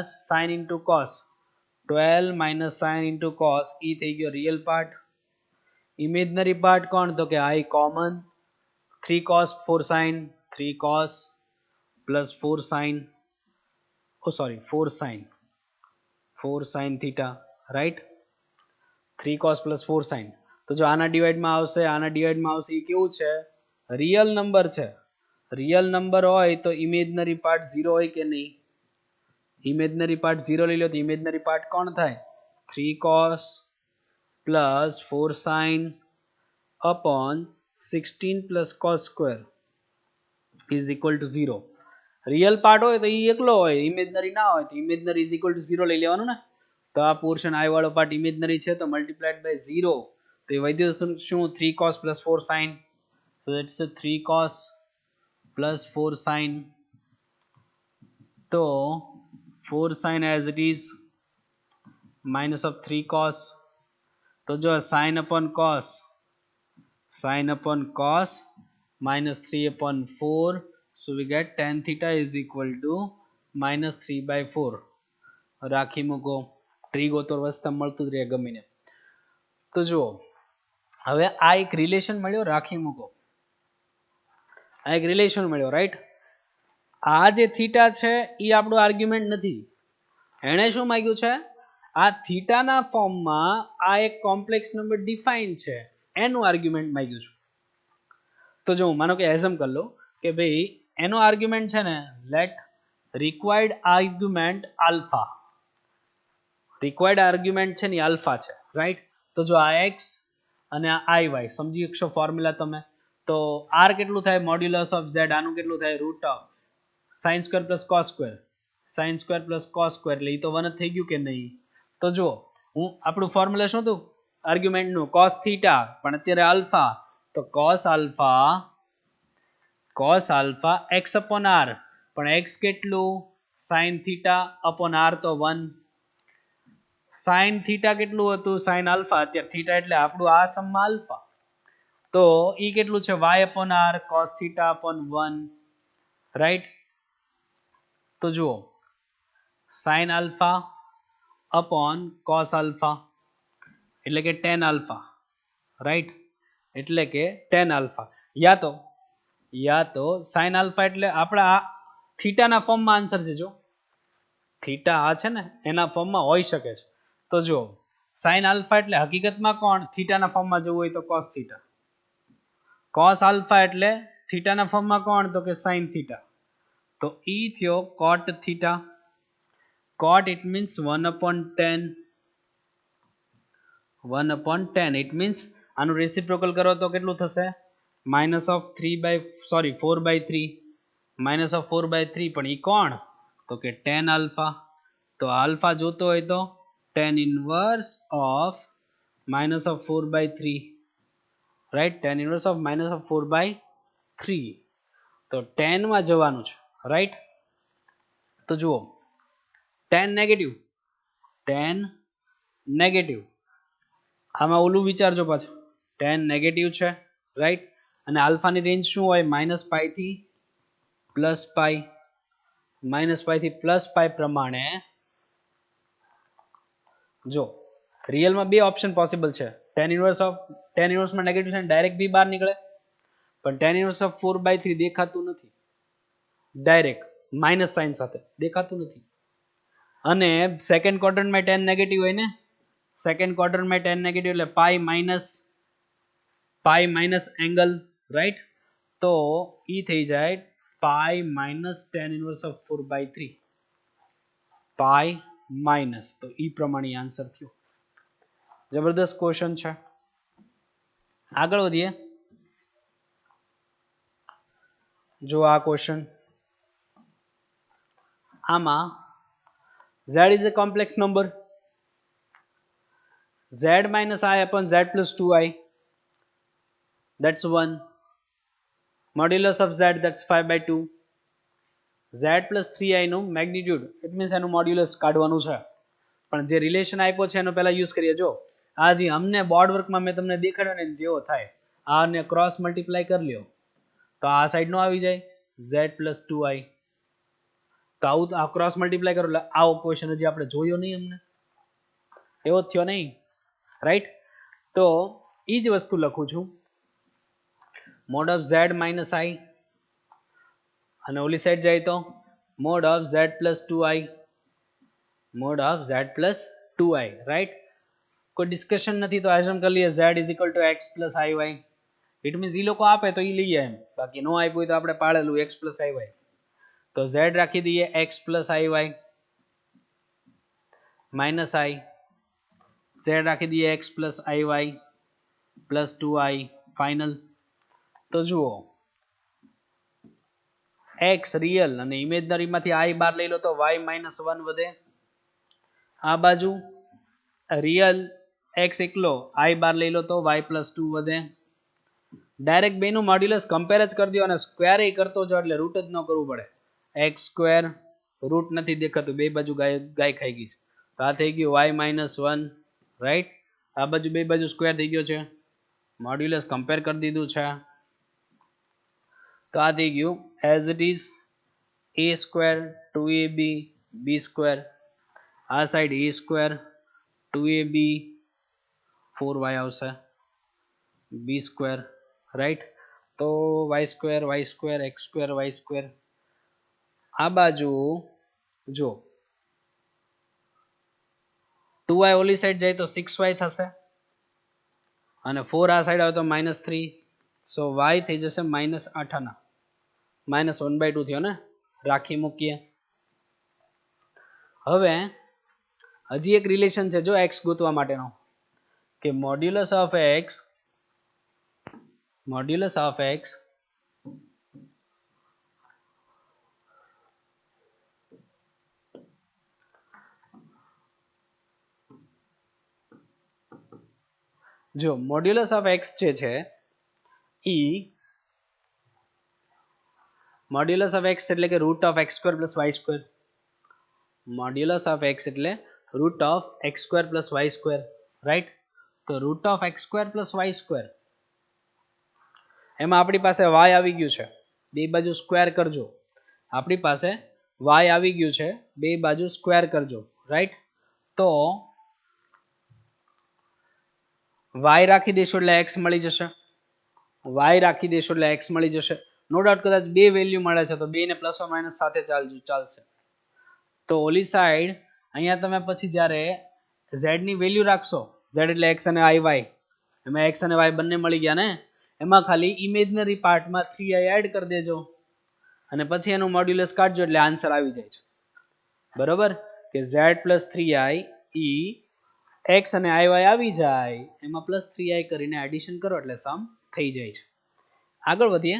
- sin into cos, 12 - sin into cos, એ થઈ ગયો રિયલ પાર્ટ. ઇમેજનરી પાર્ટ કોણ? તો કે i common, 3 cos 4 sin, 3 cos plus 4 sin, oh sorry 4 sin theta, right, 3 cos plus 4 sin. તો જો આના ડિવાઇડમાં આવશે, આના ડિવાઇડમાં આવશે, એ કેવું છે? રિયલ નંબર છે. રિયલ નંબર હોય તો ઇમેજનરી પાર્ટ 0 હોય કે નહીં? ઇમેજનરી પાર્ટ 0 લઈ લો તો ઇમેજનરી પાર્ટ કોણ થાય? 3 cos plus 4 sin upon 16 plus cos square. Is equal to 0. Real part હોય તો એ એકલો હોય, ઇમેજનરી ના હોય તો ઇમેજનરી ઇઝ ઇક્વલ ટુ 0 લઈ લેવાનું ને. તો આ પોર્શન આઈ વાળો પાર્ટ ઇમેજનરી છે તો મલ્ટીપ્લાઇડ બાય 0 તો એ વધ્યું શું 3 cos plus 4 sin. So that's a 3 cos plus 4 sin. તો 4 sin as it is minus of 3 cos. તો જો sin upon cos minus 3 upon 4. So we get tan theta is equal to minus 3 by 4. રાખી મૂકો, ટ્રીગો તો રસ્તા મળતું જ રહે ગમીને. તો જુઓ હવે આ એક રિલેશન મળ્યો, રાખી મૂકો, આ એક રિલેશન મળ્યો રાઈટ. આ જે થીટા છે એ આપણું આર્ગ્યુમેન્ટ નથી, એણે શું માંગ્યું છે આ થીટાના ફોર્મમાં આ એક કોમ્પ્લેક્સ નંબર ડિફાઇન છે એનું આર્ગ્યુમેન્ટ માંગ્યું છે. તો જો માનો કે એઝમ કરી લો કે ભાઈ એનો આર્ગ્યુમેન્ટ છે ને let required argument alpha, required argument છે ને આલ્ફા છે રાઈટ. તો જો આ એક્સ અને આ આઈ વાય સમજી શકશો ફોર્મ્યુલા તમે. તો આર કેટલું થાય મોડ્યુલસ ઓફ ઝેડ, આનું કેટલું થાય root of sine square plus cos square, sine square plus cos square, એટલે એ તો 1 જ થઈ ગયું કે નહીં. તો જુઓ હું આપણું ફોર્મ્યુલા શું હતું આર્ગ્યુમેન્ટનું કોસ થીટા, પણ અત્યારે આલ્ફા, તો cos alpha x upon R, પણ એક્સ કેટલું સાઇન થીટા અપોન આર તો 1, સાઇન થીટા કેટલું હતું સાઇન આલ્ફા, અત્યારે થીટા એટલે આપણું આ સમમાં આલ્ફા, તો ઈ કેટલું છે y upon R cos theta upon 1 right. તો જુઓ sine alpha upon cos alpha એટલે કે ટેન આલ્ફા રાઈટ, એટલે કે ટેન આલ્ફા, યા તો સાઇન આલ્ફા એટલે આપણા આ થીટાના ફોર્મમાં આન્સર છે. જો થીટા આ છે ને એના ફોર્મમાં હોઈ શકે છે. તો જો સાઇન આલ્ફા એટલે હકીકતમાં કોણ થીટાના ફોર્મમાં જવું હોય તો કોસ થીટા, કોસ આલ્ફા એટલે થીટાના ફોર્મમાં કોણ તો કે સાઇન થીટા, તો ઈ થયો cot theta. Cot it means 1/10, 1/10 it means આનું રેસિપ્રોકલ કરો તો કેટલું થશે માઇનસ ઓફ 4/3, માઇનસ ઓફ 4/3, પણ ઈ કોણ તો કે ટેન આલ્ફા. તો આલ્ફા જોતો હોય તો tan inverse of minus of 4/3 right, tan inverse of minus of 4/3, તો 10 માં જવાનું છે રાઈટ. તો જુઓ tan નેગેટિવ, આમાં ઓલું વિચારજો પાછું, tan નેગેટિવ છે રાઈટ, અને આલ્ફાની રેન્જ શું હોય -π થી +π, -π થી +π પ્રમાણે. જો રિયલમાં બે ઓપ્શન પોસિબલ છે, tan ઇન્વર્સ માં નેગેટિવ છે ડાયરેક્ટ બી બહાર નીકળે, પણ tan ઇન્વર્સ ઓફ 4/3 દેખાતું નથી, ડાયરેક્ટ માઇનસ સાઇન સાથે દેખાતું નથી. અને સેકન્ડ ક્વોડ્રન્ટમાં tan નેગેટિવ હોય ને, સેકન્ડ ક્વોડ્રન્ટમાં tan નેગેટિવ એટલે પાઈ માઇનસ એંગલ રાઈટ, તો ઈ થઈ જાય pi minus tan inverse of 4/3, pi minus, તો ઈ પ્રમાણે આન્સર થયો. જબરદસ્ત ક્વેશ્ચન છે. આગળ વધીએ. જો આ ક્વેશ્ચન, આમાં z is a complex number, z minus I upon z plus 2i, that's 1, modulus of z that's 5/2, z plus 3i નું મેગ્નિટ્યુડ ઇટ મીન્સ એનું મોડ્યુલસ કાઢવાનું છે. પણ જે રિલેશન આપ્યો છે એનો પહેલા યુઝ કરીએ. જો આ જે અમને બોર્ડ વર્કમાં મેં તમને દેખાડ્યો ને જેવો થાય, આને ક્રોસ મલ્ટીપ્લાય કરી લ્યો તો આ સાઈડ નો આવી જાય z plus 2i, તો આવું આ ક્રોસ મલ્ટીપ્લાય કરો એટલે આવો ક્વેશ્ચન હજી આપણે જોયો નહીં, અમને એવો થયો નહીં રાઈટ. તો એ જ વસ્તુ લખું છું, mod of z minus i, અને ઓલી સાઈડ જાય તો mod of z plus 2i, mod of z plus 2i right. કોઈ ડિસ્કશન નથી તો એઝ્યુમ કરી લઈએ z is equal to x plus iy, it means એ લોકો આપે તો એ લઈએ એમ, બાકી નો આપ્યું હોય તો આપણે પાડેલું x પ્લસ iy, તો z રાખી દઈએ x plus iy minus i, z રાખી દઈએ x plus iy plus 2i final. તો જુઓ x રિયલ અને ઇમેજનરી માંથી i બાર લઈ લો તો y -1 વધે. આ બાજુ રિયલ x એકલો i બાર લઈ લો તો y +2 વધે. ડાયરેક્ટ બેનું મોડ્યુલસ કમ્પેર જ કરી દો અને સ્ક્વેર એ કરતો જાઓ એટલે રૂટ જ ન કરવું પડે. x સ્ક્વેર રૂટ નથી દેખાતું, બે બાજુ ગાય ખાઈ ગઈ છે. તો આ થઈ ગયું y -1, રાઈટ. આ બાજુ બે બાજુ સ્ક્વેર થઈ ગયો છે, મોડ્યુલસ કમ્પેર કરી દીધું છે. તો આ થઈ ગયું as it is a square 2ab b square, આ side a square 2ab 4y આવશે b સ્ક્વેર, રાઈટ. તો y square x square y square. આ બાજુ જો 2y ઓલી સાઈડ જાય તો 6y થશે અને 4 આ સાઈડ આવે તો -3. સો y થઈ જશે -8 આના, -1/2 થયો ને, રાખી મૂકીએ. હવે હજી એક રિલેશન છે જો x ગોતવા માટેનો, કે મોડ્યુલસ ઓફ x જો મોડ્યુલસ ઓફ x જે છે ઈ મોડ્યુલસ ઓફ x એટલે કે root of x square plus y square. Modulus of x એટલે root of x square plus y square, right. તો root of x square plus y square એમાં આપણી પાસે y આવી ગયું છે, બે બાજુ સ્ક્વેર કરજો. આપણી પાસે y આવી ગયું છે, બે બાજુ સ્ક્વેર કરજો, રાઈટ. તો y રાખી દેશો એટલે x મળી જશે, y રાખી દેશો એટલે x મળી જશે. નો ડાઉટ કદાચ બે વેલ્યુ મળે છે તો બે ને પ્લસ ઓર માઇનસ સાથે ચાલશે. તો ઓલી સાઈડ અહીંયા તમે પછી જ્યારે z ની વેલ્યુ રાખશો, z એટલે x અને y, એમાં x અને y બંને મળી ગયા ને, એમાં ખાલી ઇમેજનરી પાર્ટમાં 3i એડ કરી દેજો અને પછી એનું મોડ્યુલસ કાઢજો એટલે આન્સર આવી જાય છે. બરોબર, કે z + 3i ઈ x અને iy આવી જાય, એમાં +3i કરીને એડિશન કરો એટલે સમ થઈ જાય છે. આગળ વધીએ.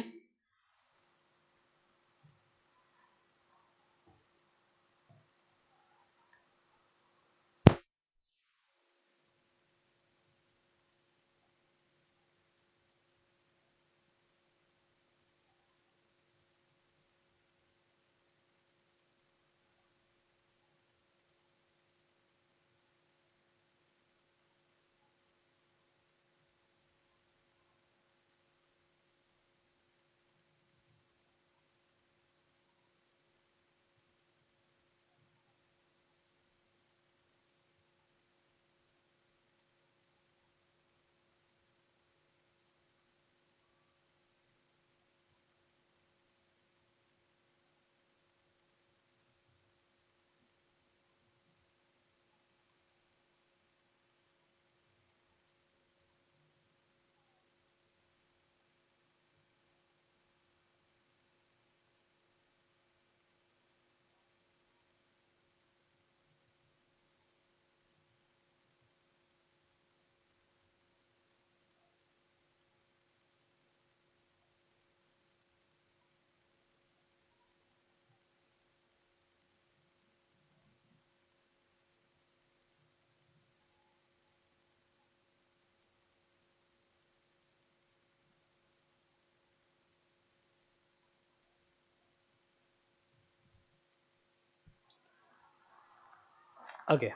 ઓકે,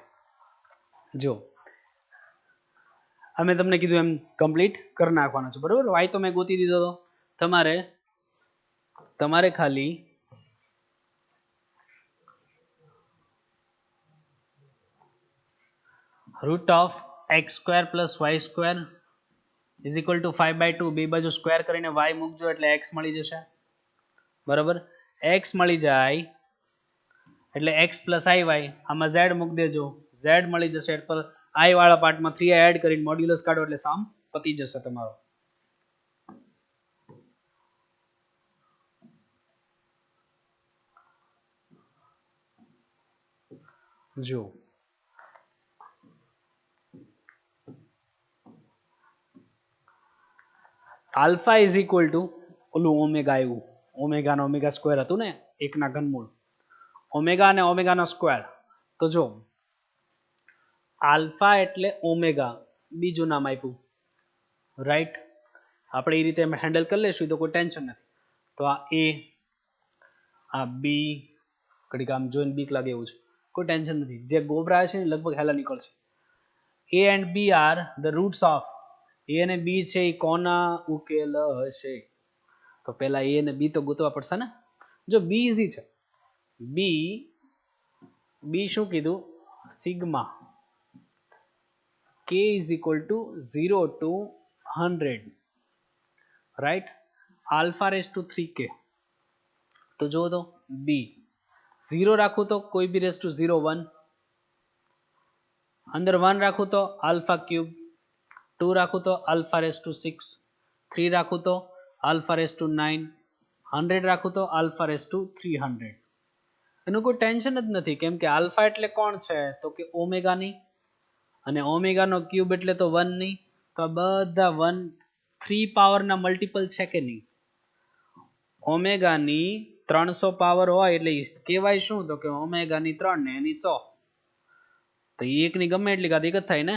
જો અમે તમને કીધું એમ કમ્પ્લીટ કરી નાખવાનો છે, બરોબર. y તો મેં ગોતી દીધો હતો. તમારે ખાલી route of x square plus y square is equal two 5/2, બે બાજુ સ્ક્વેર કરીને y મૂકજો એટલે x મળી જશે. બરોબર, x મળી જાય એટલે x પ્લસ iy, આમાં z મૂકી દેજો, z મળી જશે એટલે i વાળા પાર્ટમાં 3i એડ કરીને મોડ્યુલસ કાઢો એટલે સમ પતી જશે તમારો. જો આલ્ફા ઇઝ ઇક્વલ ટુ ઓલું ઓમેગા આવ્યું, ઓમેગા ને ઓમેગા સ્ક્વેર હતું ને એકના ઘનમૂળ, ઓમેગા અને ઓમેગાનો સ્ક્વેર. તો જો આલ્ફા એટલે ઓમેગા બીજું નામ આપ્યું, રાઈટ. આપણે એ રીતે હેન્ડલ કરી લઈશું તો કોઈ ટેન્શન નથી. તો આ એ, આ બી, ઘડીક આમ જોઈને બીક લાગે એવું છે, કોઈ ટેન્શન નથી. જે ગોબરા છે ને લગભગ હેલા નીકળશે. A and b are the roots of, a અને બી છે એ કોના ઉકેલ હશે? તો પહેલા એ અને બી તો ગોતવા પડશે ને. જો બી ઇઝી છે, બી શું કીધું, sigma k is equal to 0 to 100, right, alpha raised to 3k. તો જો તો બી 0 રાખું તો કોઈ બી રેસ ટુ 0 1, અંદર 1 રાખું તો આલ્ફા ક્યુબ, 2 રાખું તો આલ્ફા રેસ ટુ 6, 3 રાખું તો આલ્ફા રેસ ટુ 9, 100 રાખું તો આલ્ફા રેસ ટુ 300. એનું કોઈ ટેન્શન જ નથી, કેમ કે આલ્ફા એટલે કોણ છે તો કે ઓમેગાની, અને ઓમેગાનો ક્યુબ એટલે તો 1 ની. તો આ બધા 1 3 પાવરના મલ્ટિપલ છે કે નહીં? ઓમેગાની 300 પાવર હોય એટલે કહેવાય શું તો કે ઓમેગાની 3 ને એની 100. તો એ એકની ગમે એટલી કાં એક જ થાય ને,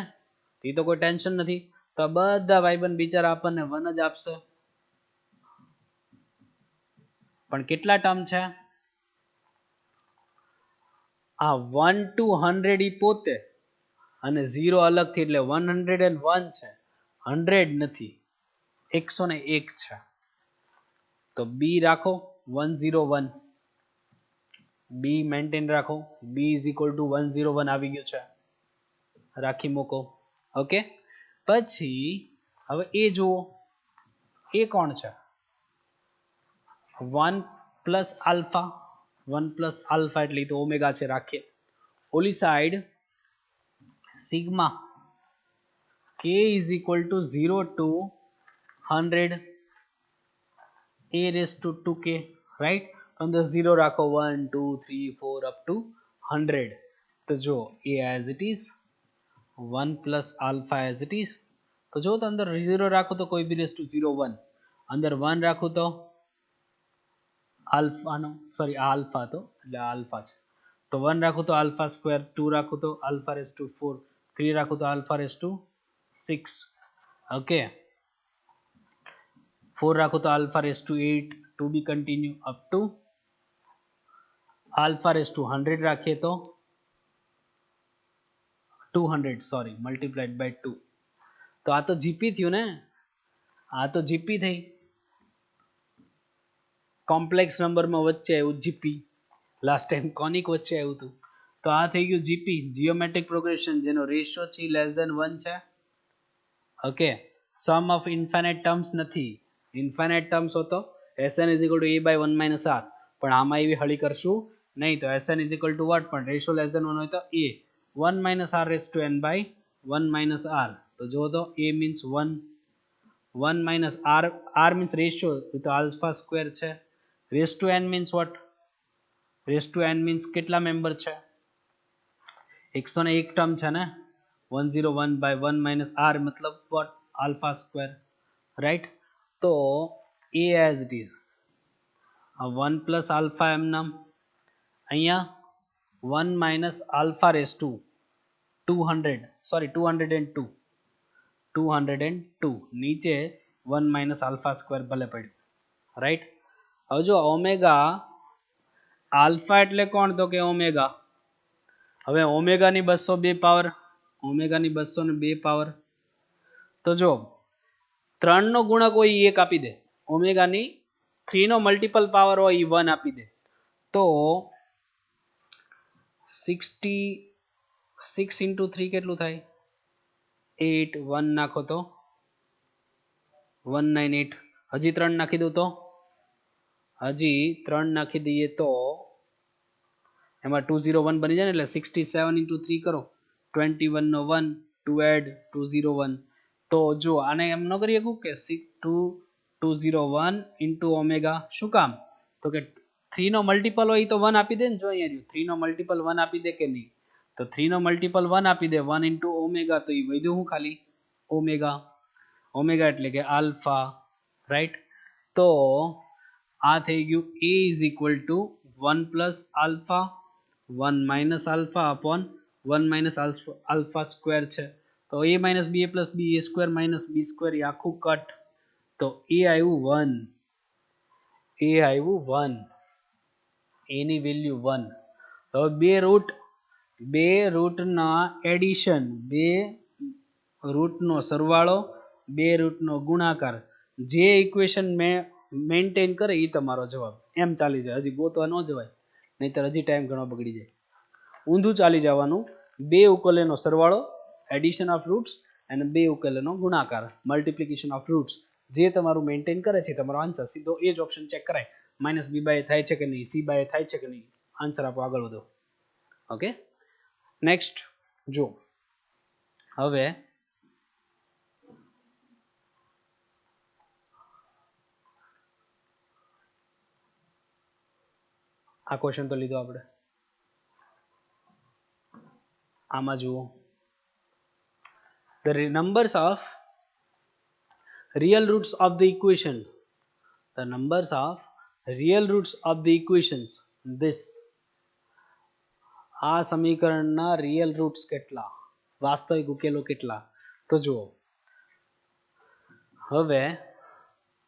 એ તો કોઈ ટેન્શન નથી. તો આ બધા ભાઈબંધ બિચારા આપણને 1 જ આપશે. પણ કેટલા ટર્મ છે? આ 1 to 100 ઈ પોતે અને 0 અલગથી, એટલે 101 છે, 100 નથી, 101 છે. તો બી રાખો 101, બી મેન્ટેન રાખો, બી ઇઝ ઇક્વલ ટુ 101 આવી ગયું છે, રાખી મૂકો. ઓકે, પછી હવે એ જુઓ, એ કોણ છે? 1 પ્લસ આલ્ફા, 1 પ્લસ આલ્ફા એટલે તો ઓમેગા છે, રાખીએ. ઓલી side sigma k is equal to 0 to 100 a raised to 2k, right. અંદર 0 રાખો, 1 2 3 4 up to 100. તો જો a as it is, 1 plus alpha as it is. તો જો તો અંદર 0 રાખો તો કોઈ બી raised to 0 1, અંદર 1 રાખું તો આલ્ફાનો, સોરી આલ્ફા તો એટલે આલ્ફા છે, તો 1 રાખું તો આલ્ફા સ્ક્વેર, 2 રાખું તો આલ્ફા રેસ ટુ 4, 3 રાખું તો આલ્ફા રેસ ટુ 6, ઓકે, 4 રાખું તો alpha raise to 8, to b continue up to alpha raise to 100 રાખીએ તો 200, સોરી મલ્ટીપ્લાઇડ બાય 2. તો આ તો જીપી થયું ને, આ તો જીપી થઈ, કોમ્પ્લેક્સ નંબરમાં વચ્ચે આવ્યું જીપી, લાસ્ટ ટાઈમ કોનિક વચ્ચે આવ્યું હતું. તો આ થઈ ગયું જીપી, જીઓમેટ્રિક પ્રોગ્રેશન, જેનો રેશિયો છે લેસ ધેન 1 છે. Okay, sum of infinite terms નથી, ઇન્ફાઇનાઇટ ટર્મ્સ હોતો Sn is equal to a by 1 minus r, પણ આમાં એવી હળી કરશું નહીં. તો Sn is equal to what, પણ રેશિયો લેસ ધેન 1 હોય તો a 1 minus r raised to n by 1 minus r. તો જો તો a means 1, 1 minus r means ratio, તો alpha square છે. raised to n means what, raised to n means કેટલા member છે? 101 ટર્મ છે ને, 101 by 1 minus r મતલબ what, alpha square, right. તો a as it is, 1 plus alpha એમ નામ, અહીંયા 1 minus alpha raised to 200, sorry 202, 202 નીચે 1 minus alpha square ભલે પડ્યું, રાઈટ. હવે જો ઓમેગા આલ્ફા એટલે કોણ તો કે ઓમેગા. હવે ઓમેગાની 202 પાવર, ઓમેગાની 202 પાવર, તો જો 3 નો ગુણક હોય એ 1 આપી દે, ઓમેગાની 3 નો મલ્ટિપલ પાવર હોય એ 1 આપી દે, તો 66 into 3 કેટલું થાય? 8, 1 નાખો તો 198, હજી 3 નાખી દઉં તો, હજી 3 નાખી દઈએ તો એમાં 201 બની જાય ને, એટલે 67 into 3 કરો, 21 નો 1, 2 એડ 201. તો જો આને એમ ન કરી શકું કે 201 into ઓમેગા, શું કામ તો કે 3 નો મલ્ટિપલ હોય તો 1 આપી દે ને. જો અહીંયા 3 નો મલ્ટિપલ 1 આપી દે કે નહીં? તો 3 નો મલ્ટિપલ 1 આપી દે, 1 into ઓમેગા, તો એ વધ્યું હું ખાલી ઓમેગા, ઓમેગા એટલે કે આલ્ફા, રાઈટ. તો આ થઈ ગયું a is equal to 1 plus alpha 1 minus alpha upon 1 minus alpha square છે. તો a minus b a plus b a square minus B square એ આખું કટ. તો એ આવ્યું 1, એ આવ્યું 1, એની વેલ્યુ 1. હવે બે રૂટના એડિશન, બે રૂટનો સરવાળો, બે રૂટનો ગુણાકાર, જે ઇક્વેશન મેન્ટેન કરે એ તમારો જવાબ. એમ ચાલી જાય, હજી ગોતવા ન જવાય, નહીતર હજી ટાઈમ ઘણો બગડી જાય. ઊંધું ચાલી જવાનું. બે ઉકેલોનો સરવાળો, એડિશન ઓફ રૂટ્સ, અને બે ઉકેલોનો ગુણાકાર, મલ્ટિપ્લિકેશન ઓફ રૂટ્સ, જે તમારું મેન્ટેન કરે છે તમારો આન્સર. સીધો એ જ ઓપ્શન ચેક કરાય, માઇનસ બી બાય થાય છે કે નહીં, સી બાય થાય છે કે નહીં. આન્સર આપો, આગળ વધો. ઓકે, નેક્સ્ટ જો. હવે આ ક્વેશ્ચન તો લીધો આપણે. આમાં જુઓ, the numbers of real roots of the equation, the numbers of real roots of the equations, this, આ સમીકરણના રિયલ રૂટ્સ કેટલા, વાસ્તવિક ઉકેલો કેટલા. તો જુઓ, હવે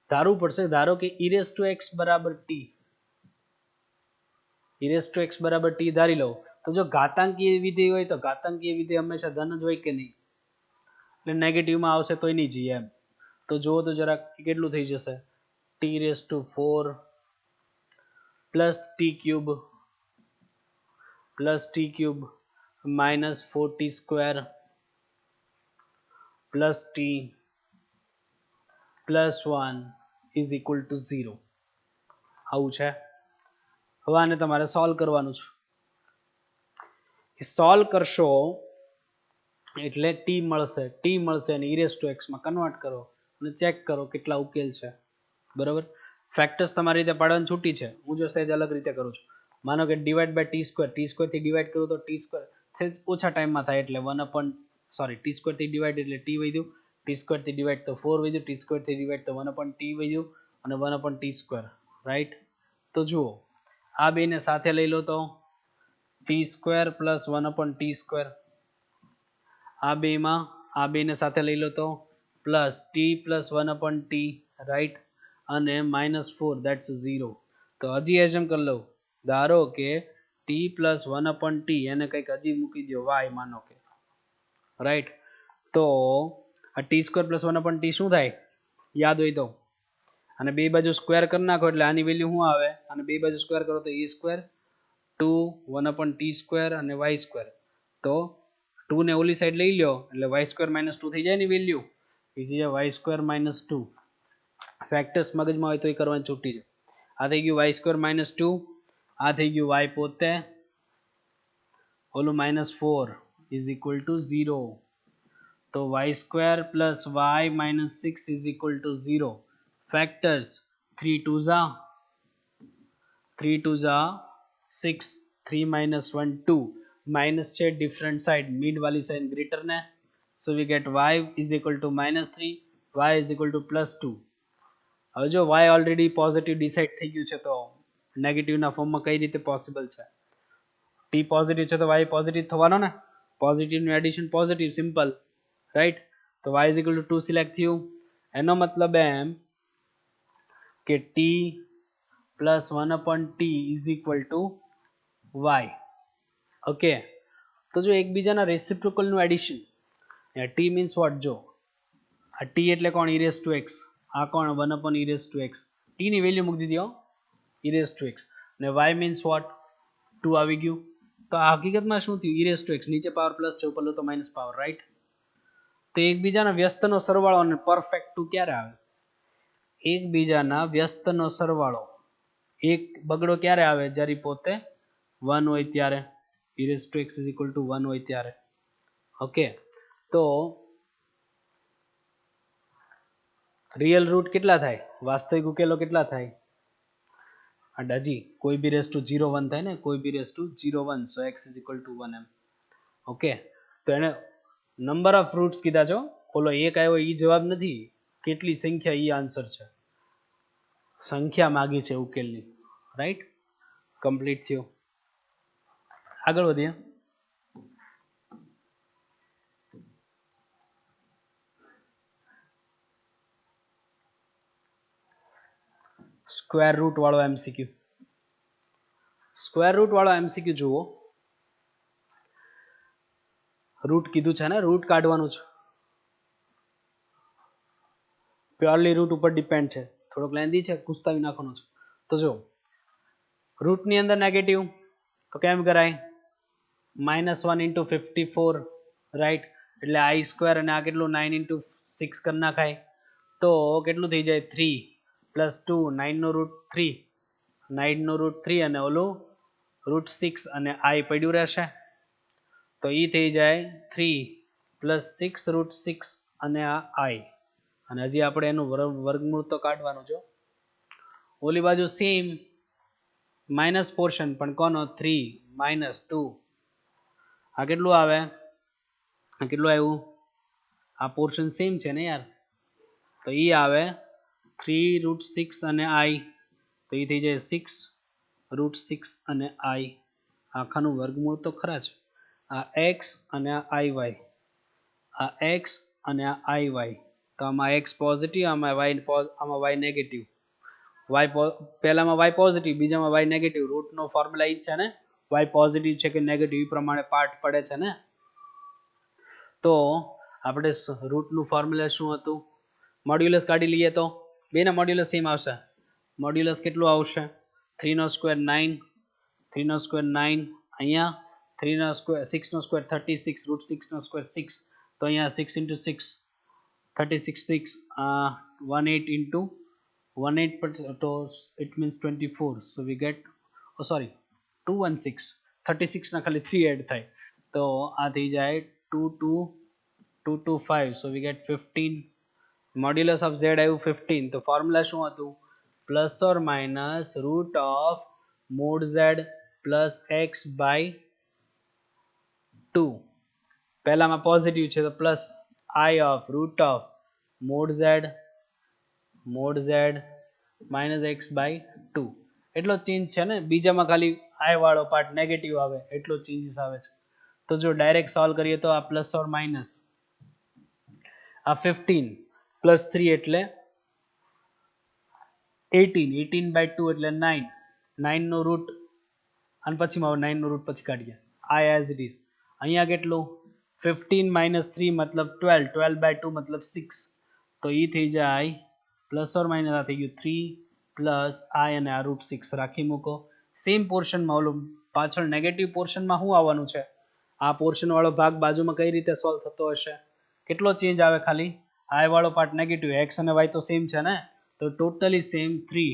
ધારવું પડશે, ધારો કે e raised to x બરાબર t, e raised to x બરાબર t ધારી લો. તો જો ઘાતાંકીય વિધેય હોય તો ઘાતાંકીય વિધેય હંમેશા ધન જ હોય કે નહીં, એટલે નેગેટિવમાં આવશે તો નહીં જઈએ એમ. તો જુઓ તો જરાક કેટલું થઈ જશે, t raised to 4 plus t cube minus 4t square plus t plus 1 is equal to 0. આવું છે. હવે આને તમારે સોલ્વ કરવાનું છે. સોલ્વ કરશો એટલે t મળશે અને e raised to x માં કન્વર્ટ કરો અને ચેક કરો કેટલા ઉકેલ છે. બરાબર, ફેક્ટર્સ તમારી રીતે પાડવાની છૂટી છે. હું જો સહેજ અલગ રીતે કરું છું. માનો કે ડિવાઈડ બાય ટી સ્ક્વેર થી ડિવાઈડ કરું તો ટી સ્ક્વેર ઓછા ટાઈમમાં થાય, એટલે ટી સ્ક્વેર થી ડિવાઈડ એટલે ટી વધ્યું, ટી સ્ક્વેર થી ડિવાઈડ તો 4 વધ્યું, ટી સ્ક્વેર થી ડિવાઈડ તો 1 upon t વધ્યું, અને 1 upon t સ્ક્વેર. રાઈટ. તો જુઓ, આ બેને સાથે લઈ લો તો T square plus 1 upon t square, આ બેને સાથે લઈ લો તો plus T plus 1 upon t, right, અને -4 that's 0. તો હજી એઝમ કરી લઉં, ધારો કે t પ્લસ 1 upon t એને કંઈક હજી મૂકી દો y, માનો કે, રાઈટ. તો આ T square plus 1 upon t શું થાય, યાદ હોય તો, અને બે બાજુ સ્ક્વેર કરી નાખો એટલે આની વેલ્યુ શું આવે, અને બે બાજુ સ્ક્વેર કરો તો e square 2 1 upon t square અને y સ્ક્વેર. તો 2 ને ઓલી સાઈડ લઈ લો એટલે y સ્ક્વેર માઇનસ 2 થઈ જાય ને વેલ્યુ, એ થઈ જાય y સ્ક્વેર માઇનસ 2. ફેક્ટર્સ મગજમાં હોય તો એ કરવાની છૂટી છે. આ થઈ ગયું y સ્ક્વેર માઇનસ 2, આ થઈ ગયું y પોતે, ઓલું -4 ઇઝ ઇક્વલ ટુ 0. તો y square plus y minus 6 is equal to 0. Factors 3 2 જા 6, 3 minus 1 2, માઇનસ છે ડિફરન્ટ સાઈડ, મિડ વાલી સાઈડ ગ્રેટર ને, so we get y is equal to -3, y is equal to +2. હવે જો y already positive decide થઈ ગયું છે તો નેગેટિવના ફોર્મમાં કઈ રીતે પોસિબલ છે, t પોઝિટિવ છે તો y પોઝિટિવ થવાનો ને, પોઝિટિવનું એડિશન પોઝિટિવ, સિમ્પલ, રાઈટ. તો y is equal to 2 select થયું. એનો મતલબ એમ કે t plus 1 upon t is equal two y. Okay, તો જો એકબીજાના રેસિપ્રોકલનું એડિશન, t મીન્સ વોટ, જો આ t એટલે કોણ, e raised to x, આ કોણ 1 upon e raised to x, t ની વેલ્યુ મૂકી દીધી હો, e raised to x, અને y મીન્સ વોટ 2 આવી ગયું. તો આ હકીકતમાં શું થયું, e raised to x, નીચે પાવર પ્લસ છે ઉપર લો તો માઇનસ પાવર, રાઈટ. તો એકબીજાના વ્યસ્તનો સરવાળો અને પરફેક્ટ 2 ક્યારે આવે, એકબીજાના વ્યસ્તનો સરવાળો એક બગડો ક્યારે આવે, જ્યારે પોતે 1 હોય ત્યારે, e raised to x is equal to 1 હોય ત્યારે. ઓકે, તો રિયલ રૂટ કેટલા થાય, વાસ્તવિક ઉકેલો કેટલા થાય, અને હજી કોઈ બી રેસ ટુ 0 1 થાય ને, કોઈ b raise to 0 1, so x is equal to 1 એમ. ઓકે, તો એને નંબર ઓફ રૂટ્સ કીધા છો, ઓલો એક આવ્યો એ જવાબ નથી, કેટલી સંખ્યા એ આન્સર છે. સંખ્યા માગી છે ઉકેલની, રાઈટ. કમ્પ્લીટ થયો. આગળ વધીએ. સ્ક્વેર રૂટ વાળો MCQ. સ્ક્વેર રૂટ વાળો MCQ જુઓ. રૂટ કીધું છે ને, રૂટ કાઢવાનું છે. પ્યોરલી રૂટ ઉપર ડિપેન્ડ છે. થોડોક લેન્ધી છે, કુસ્તાવી નાખવાનો છે. તો જો રૂટની અંદર નેગેટિવ તો કેમ કરાય? -1 ઇન્ટુ 54, રાઈટ. એટલે I સ્ક્વેર અને આ કેટલું 9 ઇન્ટુ 6 કરી નાખાય. તો કેટલું થઈ જાય? 3 પ્લસ 2, 9 નો રૂટ 3, 9 નો રૂટ 3 અને ઓલું રૂટ 6 અને I પડ્યું રહેશે. તો એ થઈ જાય 3 પ્લસ 6 રૂટ 6 અને આ I. અને હજી આપણે એનું વર્ગમૂળ તો કાઢવાનું જો. ઓલી બાજુ સેમ માઇનસ પોર્શન, પણ કોનો? 3 -2. આ કેટલું આવે? આ કેટલું આવ્યું? આ પોર્શન સેમ છે ને યાર. તો એ આવે 3 રૂટ 6 અને I. તો એ થઈ જાય 6 રૂટ 6 અને I. આખાનું વર્ગમૂળ તો ખરા જ. આ x અને આ iy, આ x અને આ iy. તો આમાં x પોઝિટિવ, આમાં y નેગેટિવ. પહેલામાં y પોઝિટિવ, બીજામાં y નેગેટિવ. રૂટનો ફોર્મ્યુલા ઈ જ છે ને, y પોઝિટિવ છે કે નેગેટિવ એ પ્રમાણે પાર્ટ પડે છે ને. તો આપણે રૂટનું ફોર્મ્યુલા શું હતું? મોડ્યુલસ કાઢી લઈએ તો બેના મોડ્યુલસ સેમ આવશે. મોડ્યુલસ કેટલું આવશે? 3 નો સ્ક્વેર 9, 3 નો સ્ક્વેર 9, અહીંયા 3 નો સ્ક્વેર 6 નો સ્ક્વેર 36, રૂટ 6 નો સ્ક્વેર 6. તો અહીંયા 6 into 6 36, 6 18 into 18, તો it means 24. So we get, oh sorry, 216. 36 ના ખાલી 3 એડ થાય તો આ થઈ જાય 225. So we get 15. Modulus of z આવ્યું 15. તો ફોર્મ્યુલા શું હતું? Plus or minus root of mod z plus x by 2. પહેલામાં પોઝિટિવ છે તો plus I of root of mod z minus x by 2. એટલો ચેન્જ છે ને. બીજામાં ખાલી I વાળો પાર્ટ નેગેટિવ આવે, એટલો ચેન્જીસ આવે છે. તો જો ડાયરેક્ટ સોલ્વ કરીએ તો આ પ્લસ ઓર માઇનસ આ 15 પ્લસ 3 એટલે 18, 18 બાય 2 એટલે 9, 9 નો રૂટ અને પછીમાં 9 નો રૂટ પછી કાઢીએ. I as it is. અહીંયા કેટલું? 15 minus 3 મતલબ 12, 12 by 2 મતલબ 6. તો એ થઈ જાય પ્લસ ઓર માઇનસ આ થઈ ગયું 3 પ્લસ I અને આ રૂટ 6 રાખી મૂકો. સેમ પોર્શનમાં ઓલું પાછળ નેગેટિવ પોર્શનમાં શું આવવાનું છે? આ પોર્શન વાળો ભાગ બાજુમાં કઈ રીતે સોલ્વ થતો હશે? કેટલો ચેન્જ આવે? ખાલી I વાળો પાર્ટ નેગેટિવ, x અને y તો સેમ છે ને, તો ટોટલી સેમ 3.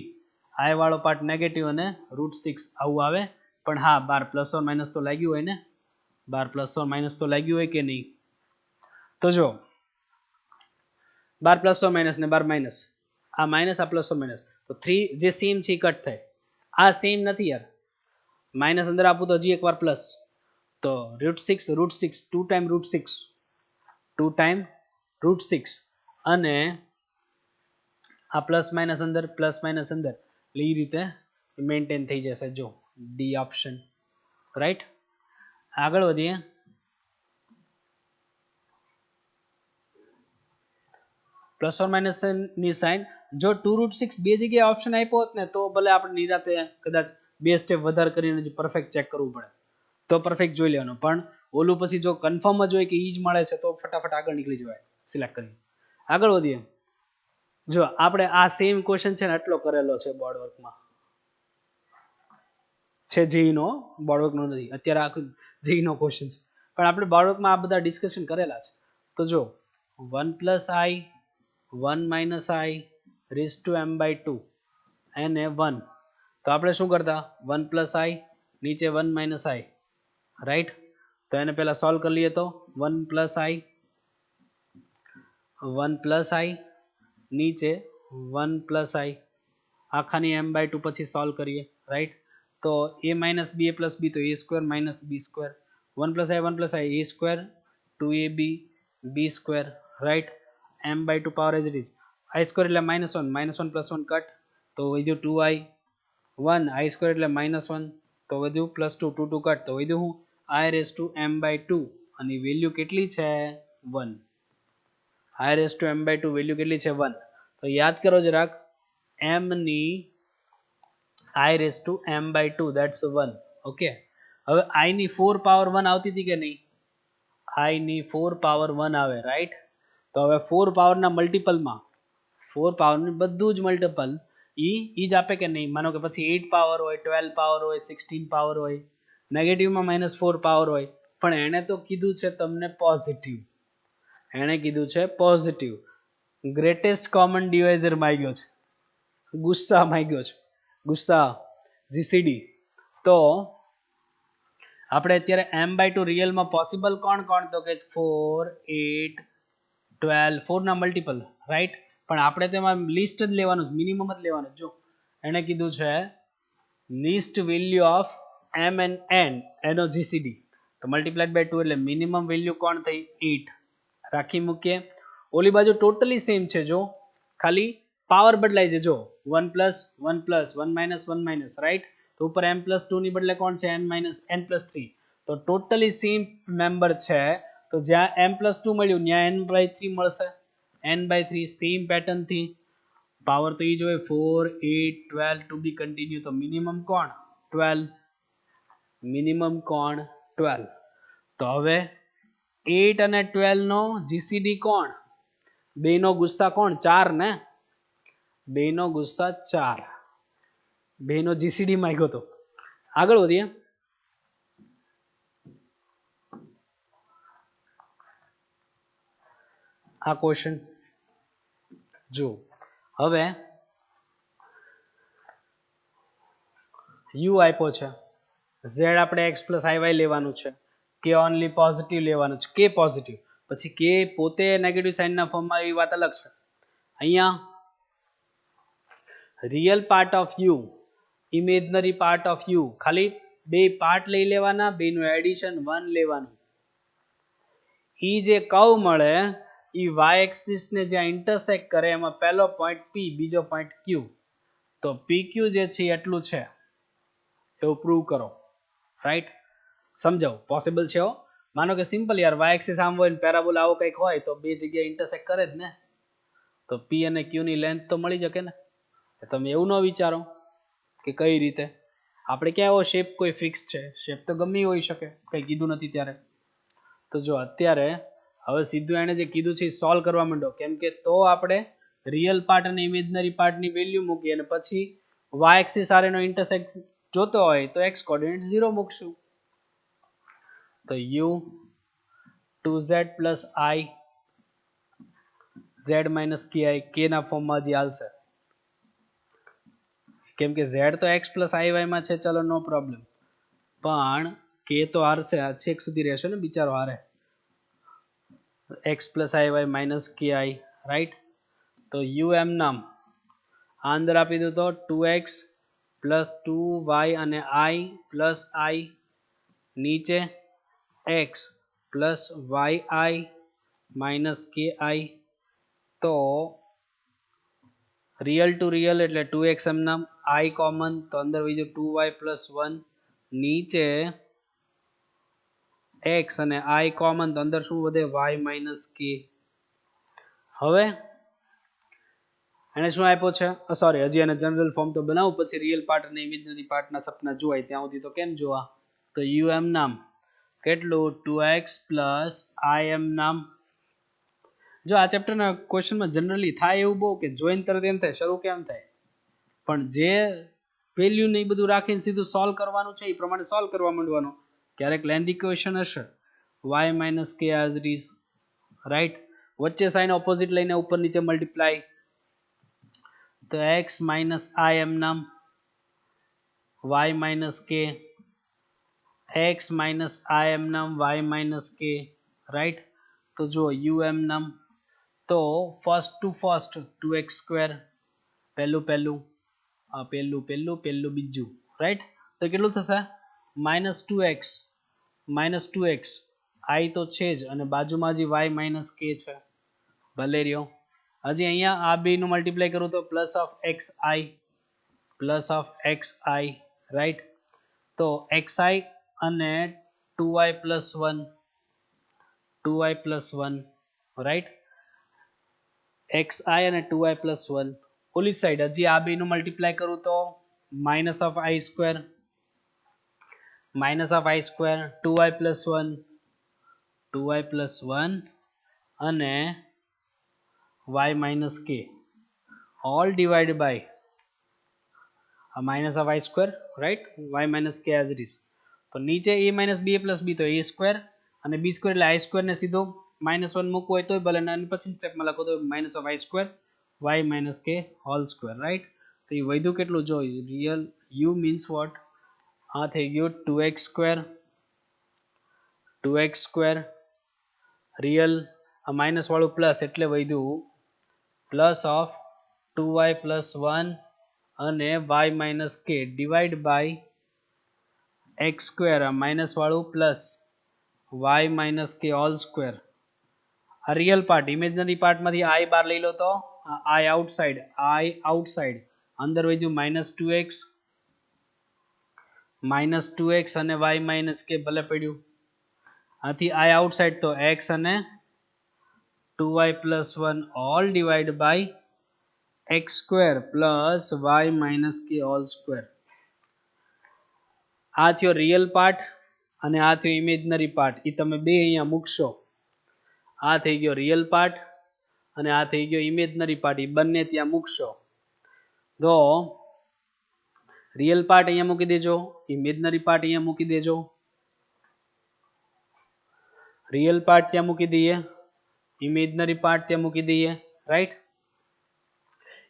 I વાળો પાર્ટ નેગેટિવ અને રૂટ 6 આવું આવે. પણ હા, બાર પ્લસ ઓર માઇનસ તો લાગ્યું હોય ને, બાર પ્લસ ઓર માઇનસ તો લાગ્યું હોય કે નહીં? તો જો બાર પ્લસ ઓર માઇનસ ને બાર માઇનસ, આ માઇનસ આ પ્લસ ઓર માઇનસ, તો 3 જે સેમ છે કટ થાય. આ સેમ નથી યાર, માઇનસ અંદર આપું તો હજી એકવાર પ્લસ. તો root 6 2 time root 6, 2 time root 6 અને આ પ્લસ માઇનસ અંદર પ્લસ માઇનસ અંદર, એટલે એ રીતે મેન્ટેન થઈ જશે. જો ડી ઓપ્શન, રાઈટ. આગળ વધીએ. પ્લસ ઓર માઇનસ ની સાઇન જો 2 રૂટ 6 બે જગ્યાએ ઓપ્શન આપ્યો હોત ને તો ભલે આપણે નિરાતે કદાચ બે સ્ટેપ વધારે કરીને જ પરફેક્ટ ચેક કરવું પડે, તો પરફેક્ટ જોઈ લેવાનું. પણ ઓલું પછી જો કન્ફર્મ જ હોય કે ઈ જ મળે છે તો ફટાફટ આગળ નીકળી જવાય સિલેક્ટ કરી. આગળ વધીએ. જો આપણે આ સેમ ક્વેશ્ચન છે ને એટલો કરેલો છે બોર્ડ વર્કમાં, છે જેઈ નો, બોર્ડ વર્ક નો નથી. અત્યારે આખું જેઈ નો ક્વેશ્ચન છે, પણ આપણે બોર્ડ વર્કમાં આ બધા ડિસ્કશન કરેલા છે. તો જો 1 plus I 1 minus I raise to m by 2 એને 1. તો આપણે શું કરતા? 1 પ્લસ I નીચે 1 માઇનસ I, રાઈટ. તો એને પહેલા સોલ્વ કરી લઈએ. તો 1 પ્લસ I નીચે 1 પ્લસ I આખાની m બાય 2 પછી સોલ્વ કરીએ, રાઈટ. તો a minus b a plus b, તો a square minus b square, 1 plus I a square 2ab b square, right. m by 2 power as it is. I square એટલે -1 plus 1 cut, તો વધ્યું 2i 1 i square એટલે -1 તો વધ્યું +2 2 2 cut તો વધ્યું હું i રેઝ ટુ m/2 અને વેલ્યુ કેટલી છે 1 i raise to m/2 value કેટલી છે 1 તો યાદ કરો જરાક m ની i raise to m/2 that's 1 okay હવે i ની 4 પાવર 1 આવતી હતી કે નહીં i ની 4 પાવર 1 આવે રાઈટ તો હવે 4 પાવર ના મલ્ટીપલ માં 4 પાવર નું બધું જ મલ્ટીપલ ઈ જ આપે કે નહીં માનો કે પછી 8 પાવર હોય 12 પાવર હોય 16 પાવર હોય નેગેટિવ માં -4 પાવર હોય પણ એણે તો કીધું છે તમને પોઝિટિવ એણે કીધું છે પોઝિટિવ ગ્રેટેસ્ટ કોમન ડિવાઇઝર માંગ્યો છે ગુસ્સા માંગ્યો છે ગુસ્સા જીસીડી તો આપણે અત્યારે m/2 રિયલમાં પોસિબલ કોણ કોણ તો કે 4 8 12 4 ના મલ્ટીપલ રાઈટ પણ આપણે તેમાં લિસ્ટ જ લેવાનું મિનિમમ જ લેવાનું જો એને કીધું છે list value of m and n એનો જીસીડી તો મલ્ટીપ્લાઇડ બાય 2 એટલે મિનિમમ વેલ્યુ કોણ થઈ 8 રાખી મૂકીએ ઓલી બાજુ ટોટલી સેમ છે જો ખાલી પાવર બદલાય છે જો 1 + 1 + 1 - 1 - રાઈટ તો ઉપર m+2 ની બદલે કોણ છે n+3 તો ટોટલી સેમ મેમ્બર છે તો જ્યાં m+2 મળ્યું ત્યાં n/3 મળશે n/3 સેમ પેટર્ન થી પાવર તો ઈ જ હોય 4 8 12 ટુ બી કન્ટિન્યુ તો મિનિમમ કોણ 12 મિનિમમ કોણ 12 તો હવે 8 અને 12 નો જીસીડી કોણ બેનો ગુસ્સા કોણ 4 ને બેનો ગુસ્સા 4 બેનો જીસીડી માંગ્યો તો આગળ વધીએ આ ક્વેશ્ચન જો હવે u આપ્યો છે z આપણે x + iy લેવાનું છે કે ઓનલી પોઝિટિવ લેવાનું છે કે પોઝિટિવ પછી કે પોતે નેગેટિવ સાઇન ના ફોર્મમાં એ વાત અલગ છે અહીંયા real part of u imaginary part of u ખાલી બે પાર્ટ લઈ લેવાના બેનું એડિશન 1 લેવાનું ઈ જે કર્વ મળે ઈ y એક્સિસ ને જ્યાં ઇન્ટરસેક્ટ કરે એમાં પહેલો પોઈન્ટ p બીજો પોઈન્ટ q તો pq જે છે એટલું છે એવું પ્રૂવ કરો રાઈટ સમજાવો પોસિબલ છે માનો કે સિમ્પલ યાર y એક્સિસ આમ હોય ને પેરાબોલા આવો કંઈક હોય તો બે જગ્યાએ ઇન્ટરસેક્ટ કરે જ ને તો p અને q ની લેન્થ તો મળી શકે ને તમે એવું ન વિચારો કે કઈ રીતે આપણે ક્યાં એવો શેપ કોઈ ફિક્સ છે શેપ તો ગમે હોઈ શકે કંઈ કીધું નથી ત્યારે તો જો અત્યારે હવે સીધું એને જે કીધું છે એ સોલ્વ કરવા માંડો કેમ કે તો આપણે રિયલ પાર્ટ અને ઇમેજનરી પાર્ટની વેલ્યુ મૂકી અને પછી y એક્સિસ આર એનો ઇન્ટરસેક્ટ જોતો હોય તો x કોઓર્ડિનેટ 0 મૂકશું તો u 2z + i z - ki k ના ફોર્મમાં હજી હાલશે કેમ કે z તો x + iy માં છે ચલો નો પ્રોબ્લેમ પણ k તો હારશે આ છેક સુધી રહેશે ને બિચારો હારે x + iy - ki રાઈટ તો u એમ નામ આ અંદર આપી દો તો 2x + 2y અને i + i નીચે x + yi - ki તો રિયલ ટુ રિયલ એટલે 2x એમ નામ i કોમન તો અંદર બીજું 2y + 1 નીચે x અને i કોમન તો અંદર શું વધે y - k હવે એને શું આપ્યો છે સોરી હજી એને જનરલ ફોર્મ તો બનાવું પછી રિયલ પાર્ટ અને ઇમેજનરી પાર્ટના સપના જોવાય ત્યાં સુધી તો કેમ જોવા તો u એમ નામ કેટલું 2x + i એમ નામ જો આ ચેપ્ટરના ક્વેશ્ચનમાં જનરલી થાય એવું બહુ કે જોઈન તરત એમ થાય શરૂ કેમ થાય પણ જે વેલ્યુ ને એ બધું રાખીને સીધું સોલ્વ કરવાનું છે એ પ્રમાણે સોલ્વ કરવા માંડવાનું ક્યારેક લેન્ધી ક્વેશ્ચન હશે y - k as it is right વચ્ચે સાઇન ઓપોઝિટ લઈને ઉપર નીચે મલ્ટીપ્લાય તો x - i એમ નામ y - k x - i એમ નામ y - k રાઈટ તો જો u એમ નામ તો ફર્સ્ટ ટુ ફર્સ્ટ 2x² પહેલું બીજું રાઈટ તો કેટલું થશે -2x i તો છે જ અને બાજુમાં હજી y - k છે ભલે રહ્યો હજી અહીંયા આ બે નું મલ્ટીપ્લાય કરું તો +xi plus of x i, right. તો એક્સ આઈ અને 2y plus 1, 2y plus 1, right. X i અને 2y પ્લસ 1. ઓલી સાઈડ હજી આ બેનું મલ્ટીપ્લાય કરું તો minus of i square, minus of i square 2y plus 1, 2y plus 1 અને y માઇનસ કે all divided by minus of I square, right? Y minus k as it is. તો નીચે a minus b plus b તો a square અને b square એટલે I square ને સીધો -1 મૂકવો હોય તોય ભલે, અને પછી સ્ટેપમાં લખો તો minus of I square y minus k whole square, right? તો એ વધ્યું કેટલું જો real u means what? આ થઈ ગયું 2x square, 2x square real આ માઇનસ વાળું પ્લસ એટલે વધ્યું પ્લસ ઓફ 2y plus 1 અને y minus k divide by x square minus વાળું plus y minus k whole square. આ રિયલ પાર્ટ, ઇમેજનરી પાર્ટમાંથી i બાર લઈ લો તો i આઉટસાઇડ અંદર વધ્યું -2x અને y minus k ભલે પડ્યું. આથી i આઉટસાઇડ તો x અને 2y plus 1 all divided by x square plus y minus k all square. આ થયો રિયલ પાર્ટ અને આ થયો ઇમેજનરી પાર્ટ. એ તમે બે અહીંયા મૂકશો. આ થઈ ગયો રિયલ પાર્ટ અને આ થઈ ગયો ઇમેજનરી પાર્ટ. એ બંને ત્યાં મૂકશો તો રિયલ પાર્ટ અહીંયા મૂકી દેજો, ઇમેજનરી પાર્ટ અહીંયા મૂકી દેજો. રિયલ પાર્ટ ત્યાં મૂકી દઈએ, ઇમેજનરી પાર્ટ ત્યાં મૂકી દઈએ, રાઈટ.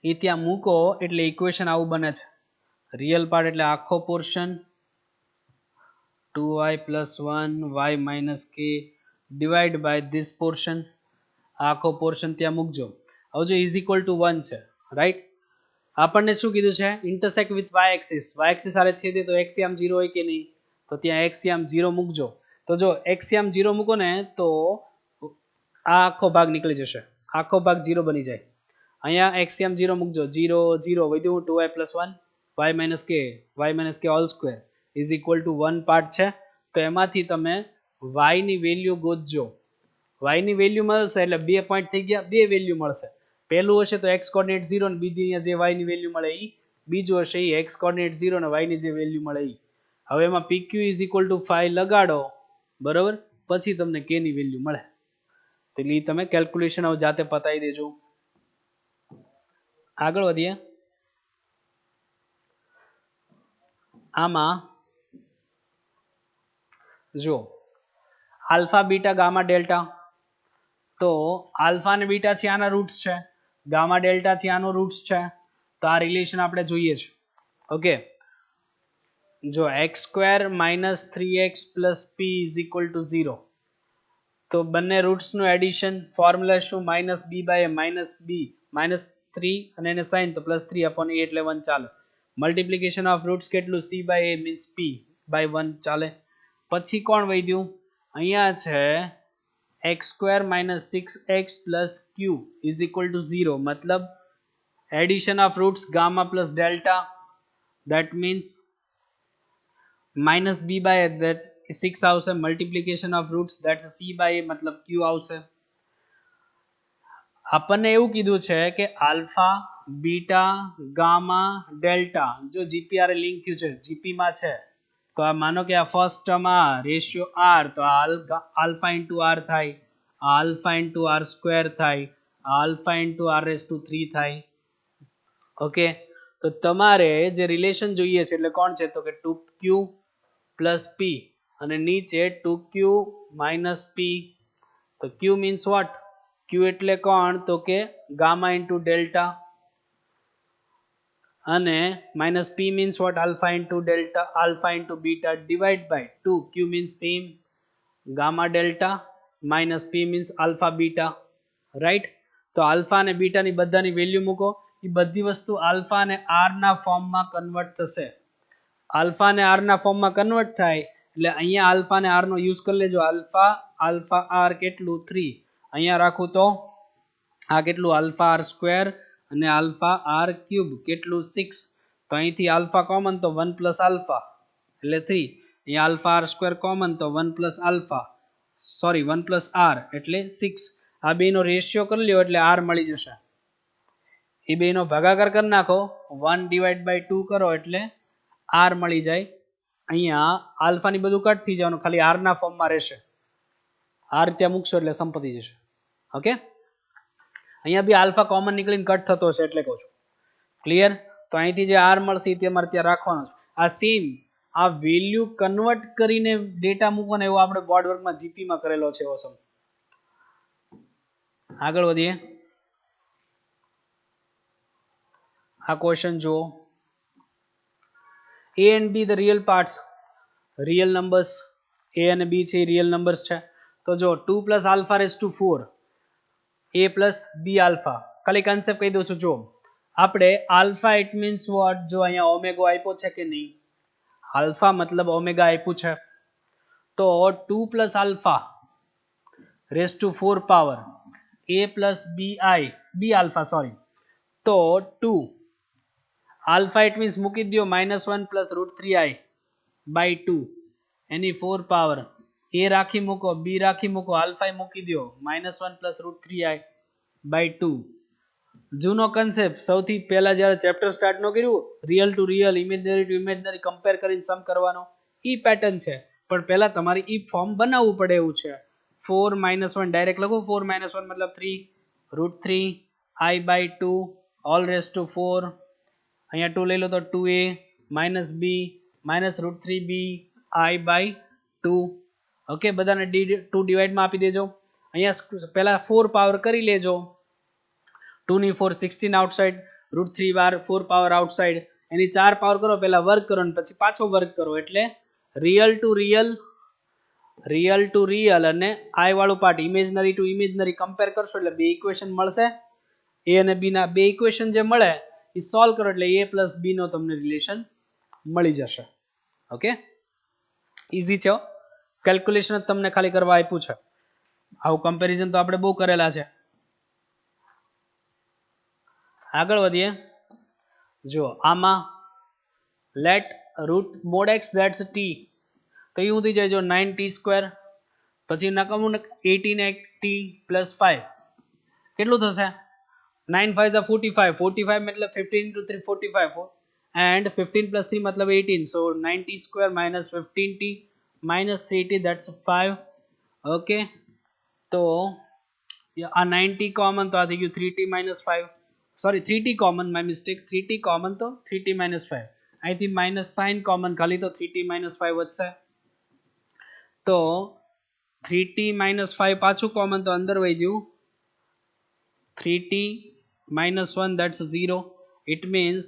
એ ત્યાં મૂકો એટલે ઇક્વેશન આવું બને છે. રિયલ પાર્ટ એટલે આખો portion 2y plus 1 y minus k divided by this portion. આખો પોર્શન ત્યાં મૂકજો. હવે જો ઇઝ ઇક્વલ ટુ 1 છે, રાઈટ. આપણને શું કીધું છે? Intersect with y axis. y axis સાથે છેદે તો એક્સિયમ 0 હોય કે નહીં? તો ત્યાં એક્સિયમ 0 મૂકજો. તો જો એક્સિયમ 0 મૂકો ને તો આ આખો ભાગ નીકળી જશે, આખો ભાગ 0 બની જાય. અહીંયા એક્સિયમ 0 મૂકજો, 0 0 વધ્યું 2y plus 1 y minus k whole square is equal to 1 part છે. તો એમાંથી તમે y ની વેલ્યુ ગોતજો. y ની વેલ્યુ મળશે એટલે 2 પોઈન્ટ થઈ ગયા, 2 વેલ્યુ મળશે. પહેલું હશે તો x કોઓર્ડિનેટ 0 અને બીજી અહીંયા જે y ની વેલ્યુ મળે એ, બીજું હશે એ x કોઓર્ડિનેટ 0 અને y ની જે વેલ્યુ મળે એ. હવે એમાં pq ઇઝ ઇક્વલ ટુ 5 લગાડો, બરોબર, પછી તમને k ની વેલ્યુ મળે. એટલે એ તમે કેલ્ક્યુલેશન હવે જાતે પતાવી દેજો. આગળ વધીએ. આમાં જો આલ્ફા બીટા ગામા ડેલ્ટા, તો આલ્ફા અને બીટા છે આના રૂટ્સ છે, ગામા ડેલ્ટા છે આનો રૂટ્સ છે. તો આ રિલેશન આપણે જોઈએ છે. ઓકે, જો x square minus 3x plus p is equal to 0. તો બંને રૂટ્સનું એડિશન, ફોર્મ્યુલા શું? Minus b by minus b minus 3 અને એને સાઇન તો પ્લસ 3 અપોન a એટલે 1 ચાલે. મલ્ટિપ્લિકેશન ઓફ રૂટ્સ કેટલું? c by a means p by 1 ચાલે. પછી કોણ વધ્યું? અહીંયા છે x square minus 6x plus q is equal to 0. મતલબ addition of roots gamma plus delta, that means minus b by that 6 આવશે. Multiplication of roots that's c by a મતલબ q આવશે. આપણને એવું કીધું છે કે આલ્ફા બીટા ગામા ડેલ્ટા જો જીપી આર લિંક થયું છે, જીપી માં છે, તો આ માનો કે આ ફર્સ્ટ ટર્મ આ રેશિયો r, તો આલ્ફા ઇન્ટુ r થાય, આલ્ફા ઇન્ટુ r સ્ક્વેર થાય, alpha into r raise to 3 થાય. ઓકે, તો તમારે જે રિલેશન જોઈએ છે એટલે કોણ છે? તો કે 2q પ્લસ p અને નીચે 2q માઇનસ p. તો q મીન્સ વોટ? q એટલે કોણ? તો કે ગામા ઇન્ટુ ડેલ્ટા અને minus p means what? Alpha into delta, alpha into beta divide by 2. q means same gamma delta minus p means alpha beta, right. તો alpha અને બીટાની બધાની value મૂકો. એ બધી વસ્તુ આલ્ફા અને આર ના ફોર્મમાં કન્વર્ટ થશે. આલ્ફા અને આર ના ફોર્મમાં કન્વર્ટ થાય એટલે અહીંયા આલ્ફા અને આર નો યુઝ કરી લેજો. આલ્ફા આર કેટલું? 3. અહીંયા રાખું તો આ કેટલું? આલ્ફા આર સ્ક્વેર અને આલ્ફા આર ક્યુબ કેટલું? 6. તો અહીંથી આલ્ફા કોમન તો 1 પ્લસ આલ્ફા એટલે 3. અહીંયા આલ્ફા આર સ્ક્વેર કોમન તો 1 plus alpha sorry 1 plus r એટલે 6. આ બેનો રેશિયો કરી લ્યો એટલે આર મળી જશે. એ બેનો ભાગાકાર કરી નાખો 1/2 કરો એટલે આર મળી જાય. અહીંયા આલ્ફાની બધું કટ થઈ જવાનું, ખાલી આર ના ફોર્મમાં રહેશે. આર ત્યાં મૂકશો એટલે સંપત્તિ જશે. ઓકે, અહીંયા બી આલ્ફા કોમન નીકળીને કટ થતો હશે એટલે કહું છું. ક્લિયર? તો અહીંથી જે આર મળશે તે તમારે ત્યાં રાખવાનો છે. આ સેમ આ વેલ્યુ કન્વર્ટ કરીને ડેટા મૂકવાનો એવો આપણે બોર્ડ વર્કમાં જીપીમાં કરેલો છે. એવો સમ આગળ વધીએ. આ ક્વેશ્ચન જુઓ. A and B the real parts, real numbers. A અને B છે real numbers છે. તો જો 2 plus alpha raised to 4 A plus B alpha. ખાલી કન્સેપ્ટ કહી દઉં છું. જો આપણે આલ્ફા ઇટ મીન્સ વોટ, જો અહીંયા ઓમેગો આપ્યો છે કે નહીં, આલ્ફા મતલબ ઓમેગા આપ્યું છે. તો 2 plus alpha raised to 4 power A plus B alpha sorry, તો 2 alpha it means મૂકી દો -1 plus √3i/2 any 4 power. A રાખી મૂકો, B રાખી મૂકો, આલ્ફા મૂકી દો -1 plus √3i/2. જૂનો કન્સેપ્ટ, સૌથી પહેલા જ્યારે ચેપ્ટર સ્ટાર્ટ ન કર્યું, real to real, imaginary to imaginary compare કરીને સમ કરવાનો, ઈ પેટર્ન છે. પણ પહેલા તમારે ઈ ફોર્મ બનાવવું પડે એવું છે. 4 - 1 ડાયરેક્ટ લખો. 4 - 1 મતલબ 3 √3i/2 all raised to 4. અહીંયા 2 લઈ લો તો 2a - b -√3bi/2. ઓકે, બધાને 2 ડિવાઈડમાં આપી દેજો. અહીંયા પહેલા 4 પાવર કરી લેજો. 2 ની 4 16 આઉટસાઇડ, √3 વાર 4 પાવર આઉટસાઇડ, એની 4 પાવર કરો, પહેલા વર્ક કરો અને પછી પાછો વર્ક કરો. એટલે રિયલ ટુ રિયલ અને આઈ વાળું part imaginary to imaginary compare કરશો એટલે બે ઇક્વેશન મળશે. એ અને બી ના બે ઇક્વેશન જે મળે એ સોલ્વ કરો એટલે a પ્લસ b નો તમને રિલેશન મળી જશે. ઓકે, ઈઝી છે. કેલ્ક્યુલેશન તમને ખાલી કરવા આપ્યું છે. આવું કમ્પેરિઝન તો આપણે બહુ કરેલા છે. આગળ વધીએ. જો આમાં let root mod x that's t, તો એ ઉધી જાય જો 9t², પછી નકામું 18t + 5 કેટલું થશે? 9 5 is 45, 45 मतलब 15 into 3 45 and 15 plus 3 मतलब 18, so 9t² minus 15t minus 3t that's 5. okay, तो आ 9t कॉमन तो आ થઈ ગયું 3t minus 5, sorry 3t common, my mistake, 3t common तो 3t minus 5, અહીંથી minus sign common ખાલી તો 3t minus 5 વધશે. તો 3t minus 5 પાછું common તો અંદર વહી ગયું 3t minus 1 that's 0. it means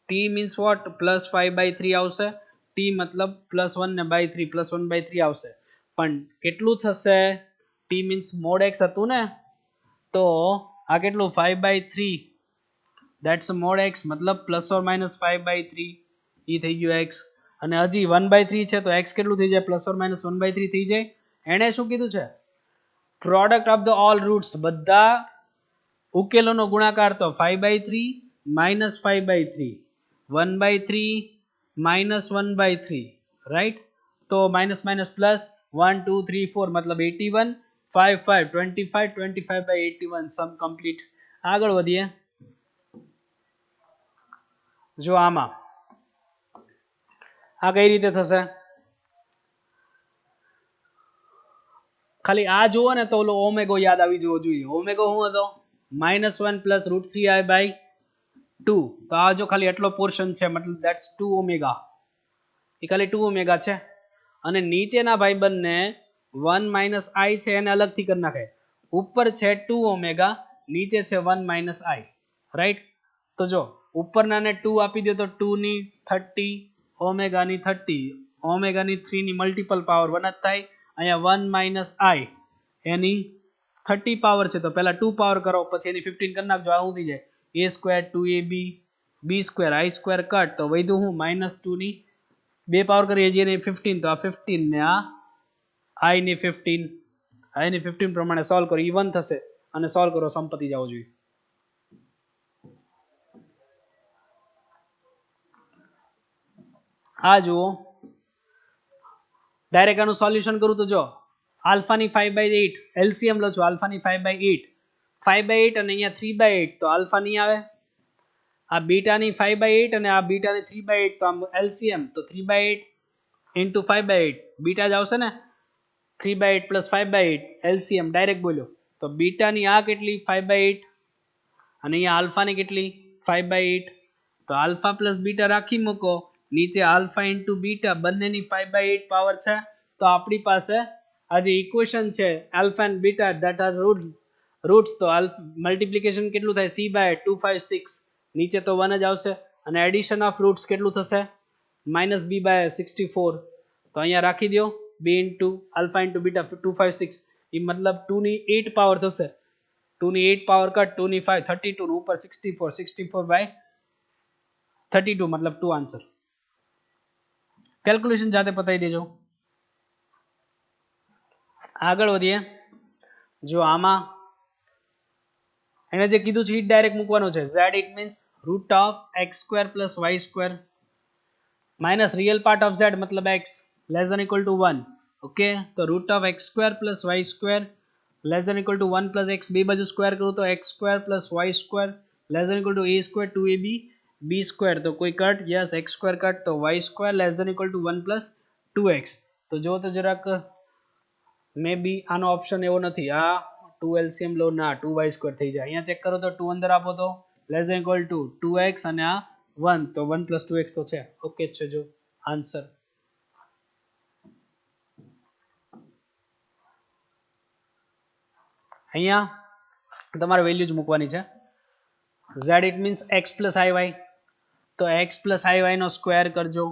t means what, plus 5/3 આવશે. t મતલબ plus 1 ને by 3 plus 1/3 આવશે. પણ કેટલું થશે? t means mod x હતું ને, તો આ કેટલું 5/3 that's mod x મતલબ plus or minus 5/3 ઈ થઈ ગયું x. અને હજી 1/3 છે તો x કેટલું થઈ જાય? plus or minus 1/3 થઈ જાય. એણે શું કીધું છે? Product of the all roots, બધા ઉકેલોનો ગુણાકાર તો 5/3 minus 5/3 1/3 minus 1/3 રાઈટ. તો માઇનસ માઇનસ પ્લસ 1 2 3 4 મતલબ 81 5 5 25 25/81 સમ કમ્પ્લીટ. આગળ વધીએ. જો આમાં આ કઈ રીતે થશે? ખાલી આ જુઓ ને તો ઓલો ઓમેગો યાદ આવી જવો જોઈએ. ઓમેગો શું હતો? -1 plus √3i/2. તો આ જો ખાલી એટલો પોર્શન છે મતલબ ધેટ્સ 2 ઓમેગા, એ ખાલી 2 ઓમેગા છે. અને નીચેના ભાઈબંધને 1 minus i છે એને અલગથી કરી નાખે. ઉપર છે 2 ઓમેગા, નીચે છે 1 minus i, રાઈટ. તો જો ઉપરના ને 2 આપી દો તો 2 ની 30 ઓમેગા ની 30 ઓમેગા ની 3 ની મલ્ટિપલ પાવર 1 જ થાય. અહીંયા 1 minus i એની 30 પાવર છે તો પહેલા 2 પાવર કરો પછી એની 15 કરી નાખજો. આ શું થઈ જાય? a² 2ab b² i² cut તો વધ્યું હું -2 ની 2 પાવર કરીએ હજી એની 15 તો આ 15 ને આ i ની 15 પ્રમાણે સોલ્વ કરો. e1 થશે અને સોલ્વ કરો, સંપત્તિ જાવ જોઈએ. આ જુઓ ડાયરેક્ટ આનું સોલ્યુશન કરું તો જો આલ્ફાની 5/8 એલસીએમ લો છો આલ્ફાની 5/8 5/8 અને અહીંયા 3/8 તો આલ્ફા નહીં આવે આ બીટાની 5/8 અને આ બીટાની 3/8 તો આમ એલસીએમ તો 3/8 into 5/8 બીટા જ આવશે ને 3/8 plus 5/8 એલસીએમ ડાયરેક્ટ બોલ્યો તો બીટાની આ કેટલી 5/8 અને અહીંયા આલ્ફાની કેટલી 5/8 તો આલ્ફા પ્લસ બીટા રાખી મૂકો નીચે આલ્ફા ઇન્ટુ બીટા બંનેની 5/8 પાવર છે તો આપણી પાસે આ જે ઇક્વેશન છે alpha and beta that are roots તો મલ્ટિપ્લિકેશન કેટલું થાય c/256 નીચે તો 1 જ આવશે અને એડિશન ઓફ રૂટ્સ કેટલું થશે -b/64 તો અહીંયા રાખી દો b into alpha into beta 256 એ મતલબ 2 ની 8 પાવર થશે 2 ની 8 પાવર કટ 2 ની 5 32 ઉપર 64/32 मतलब 2 आंसर कैलकुलेशन जाते पताई देजो આગળ વધીએ જો આમાં એને જે કીધું છે એ ડાયરેક્ટ મૂકવાનો છે z it means root of x² plus y² minus real part of z मतलब x less than equal to 1 okay तो root of x² plus y² less than equal to 1 plus x બે બાજુ square કરું તો x² plus y² less than equal to a² 2ab b² तो कोई cut yes x² cut तो y² less than equal to 1 plus 2x तो जो तो જરાક મે બી આનો ઓપ્શન એવો નથી આ 2 LCM લો ના 2y² થઈ જાય અહીંયા ચેક કરો તો 2 અંદર આપો તો less than equal to 2x અને આ 1 તો 1 plus 2x તો છે ઓકે છે જો આન્સર અહીંયા તમારે વેલ્યુ જ મૂકવાની છે z it means x plus iy तो x plus iy નો સ્ક્વેર કરજો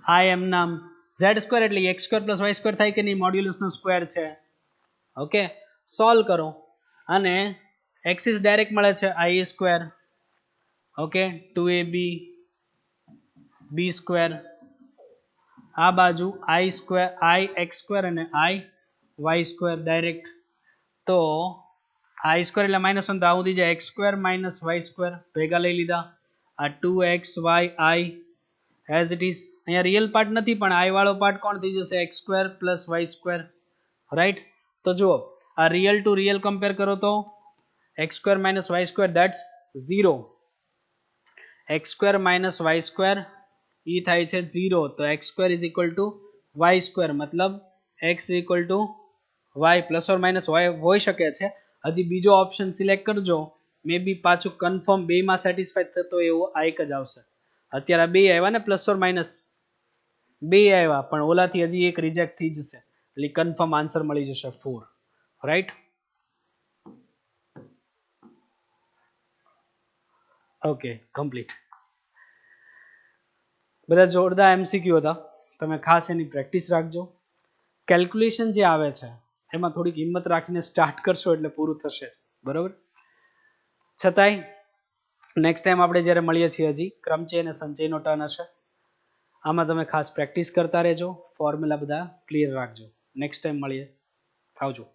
આ એમ નામ z² એટલે x² plus y² થાય કે નહીં મોડ્યુલસ નો સ્ક્વેર છે ઓકે સોલ્વ કરો અને એક્સિસ ડાયરેક્ટ મળે છે i² ઓકે 2ab b² આ બાજુ ix² અને iy² ડાયરેક્ટ તો i² એટલે -1 તો આવું થઈ જાય x² y² ભેગા લઈ લીધા આ 2xy i as it is અહીંયા રિયલ પાર્ટ નથી પણ i વાળો પાર્ટ કોણ થઈ જશે x² plus y² રાઈટ તો જુઓ આ રિયલ ટુ રિયલ કમ્પેર કરો તો x² y² that's 0 x² y² એ થાય છે 0 તો x² is equal to y² मतलब x is equal to y plus or minus y હોઈ શકે છે હજી બીજો ઓપ્શન સિલેક્ટ કરજો મે બી પાછું કન્ફર્મ બે માં સેટિસ્ફાઈડ થતો એવો આ એક જ આવશે અત્યારે બે આવ્યા ને પ્લસ ઓર માઇનસ બે આવ્યા પણ ઓલાથી હજી એક રિજેક્ટ થઈ જશે એટલે કન્ફર્મ આન્સર મળી જશે 4 રાઈટ ઓકે કમ્પ્લીટ બધા જોરદાર એમસીક્યુ હતા તમે ખાસ એની પ્રેક્ટિસ રાખજો કેલ્ક્યુલેશન જે આવે છે એમાં થોડીક હિંમત રાખીને સ્ટાર્ટ કરશો એટલે પૂરું થશે બરોબર છતાંય નેક્સ્ટ ટાઈમ આપણે જ્યારે મળીએ છીએ હજી ક્રમચય અને સંચયનો ટર્ન હશે આમાં તમે ખાસ પ્રેક્ટિસ કરતા રહેજો ફોર્મ્યુલા બધા ક્લિયર રાખજો નેક્સ્ટ ટાઈમ મળીએ આવજો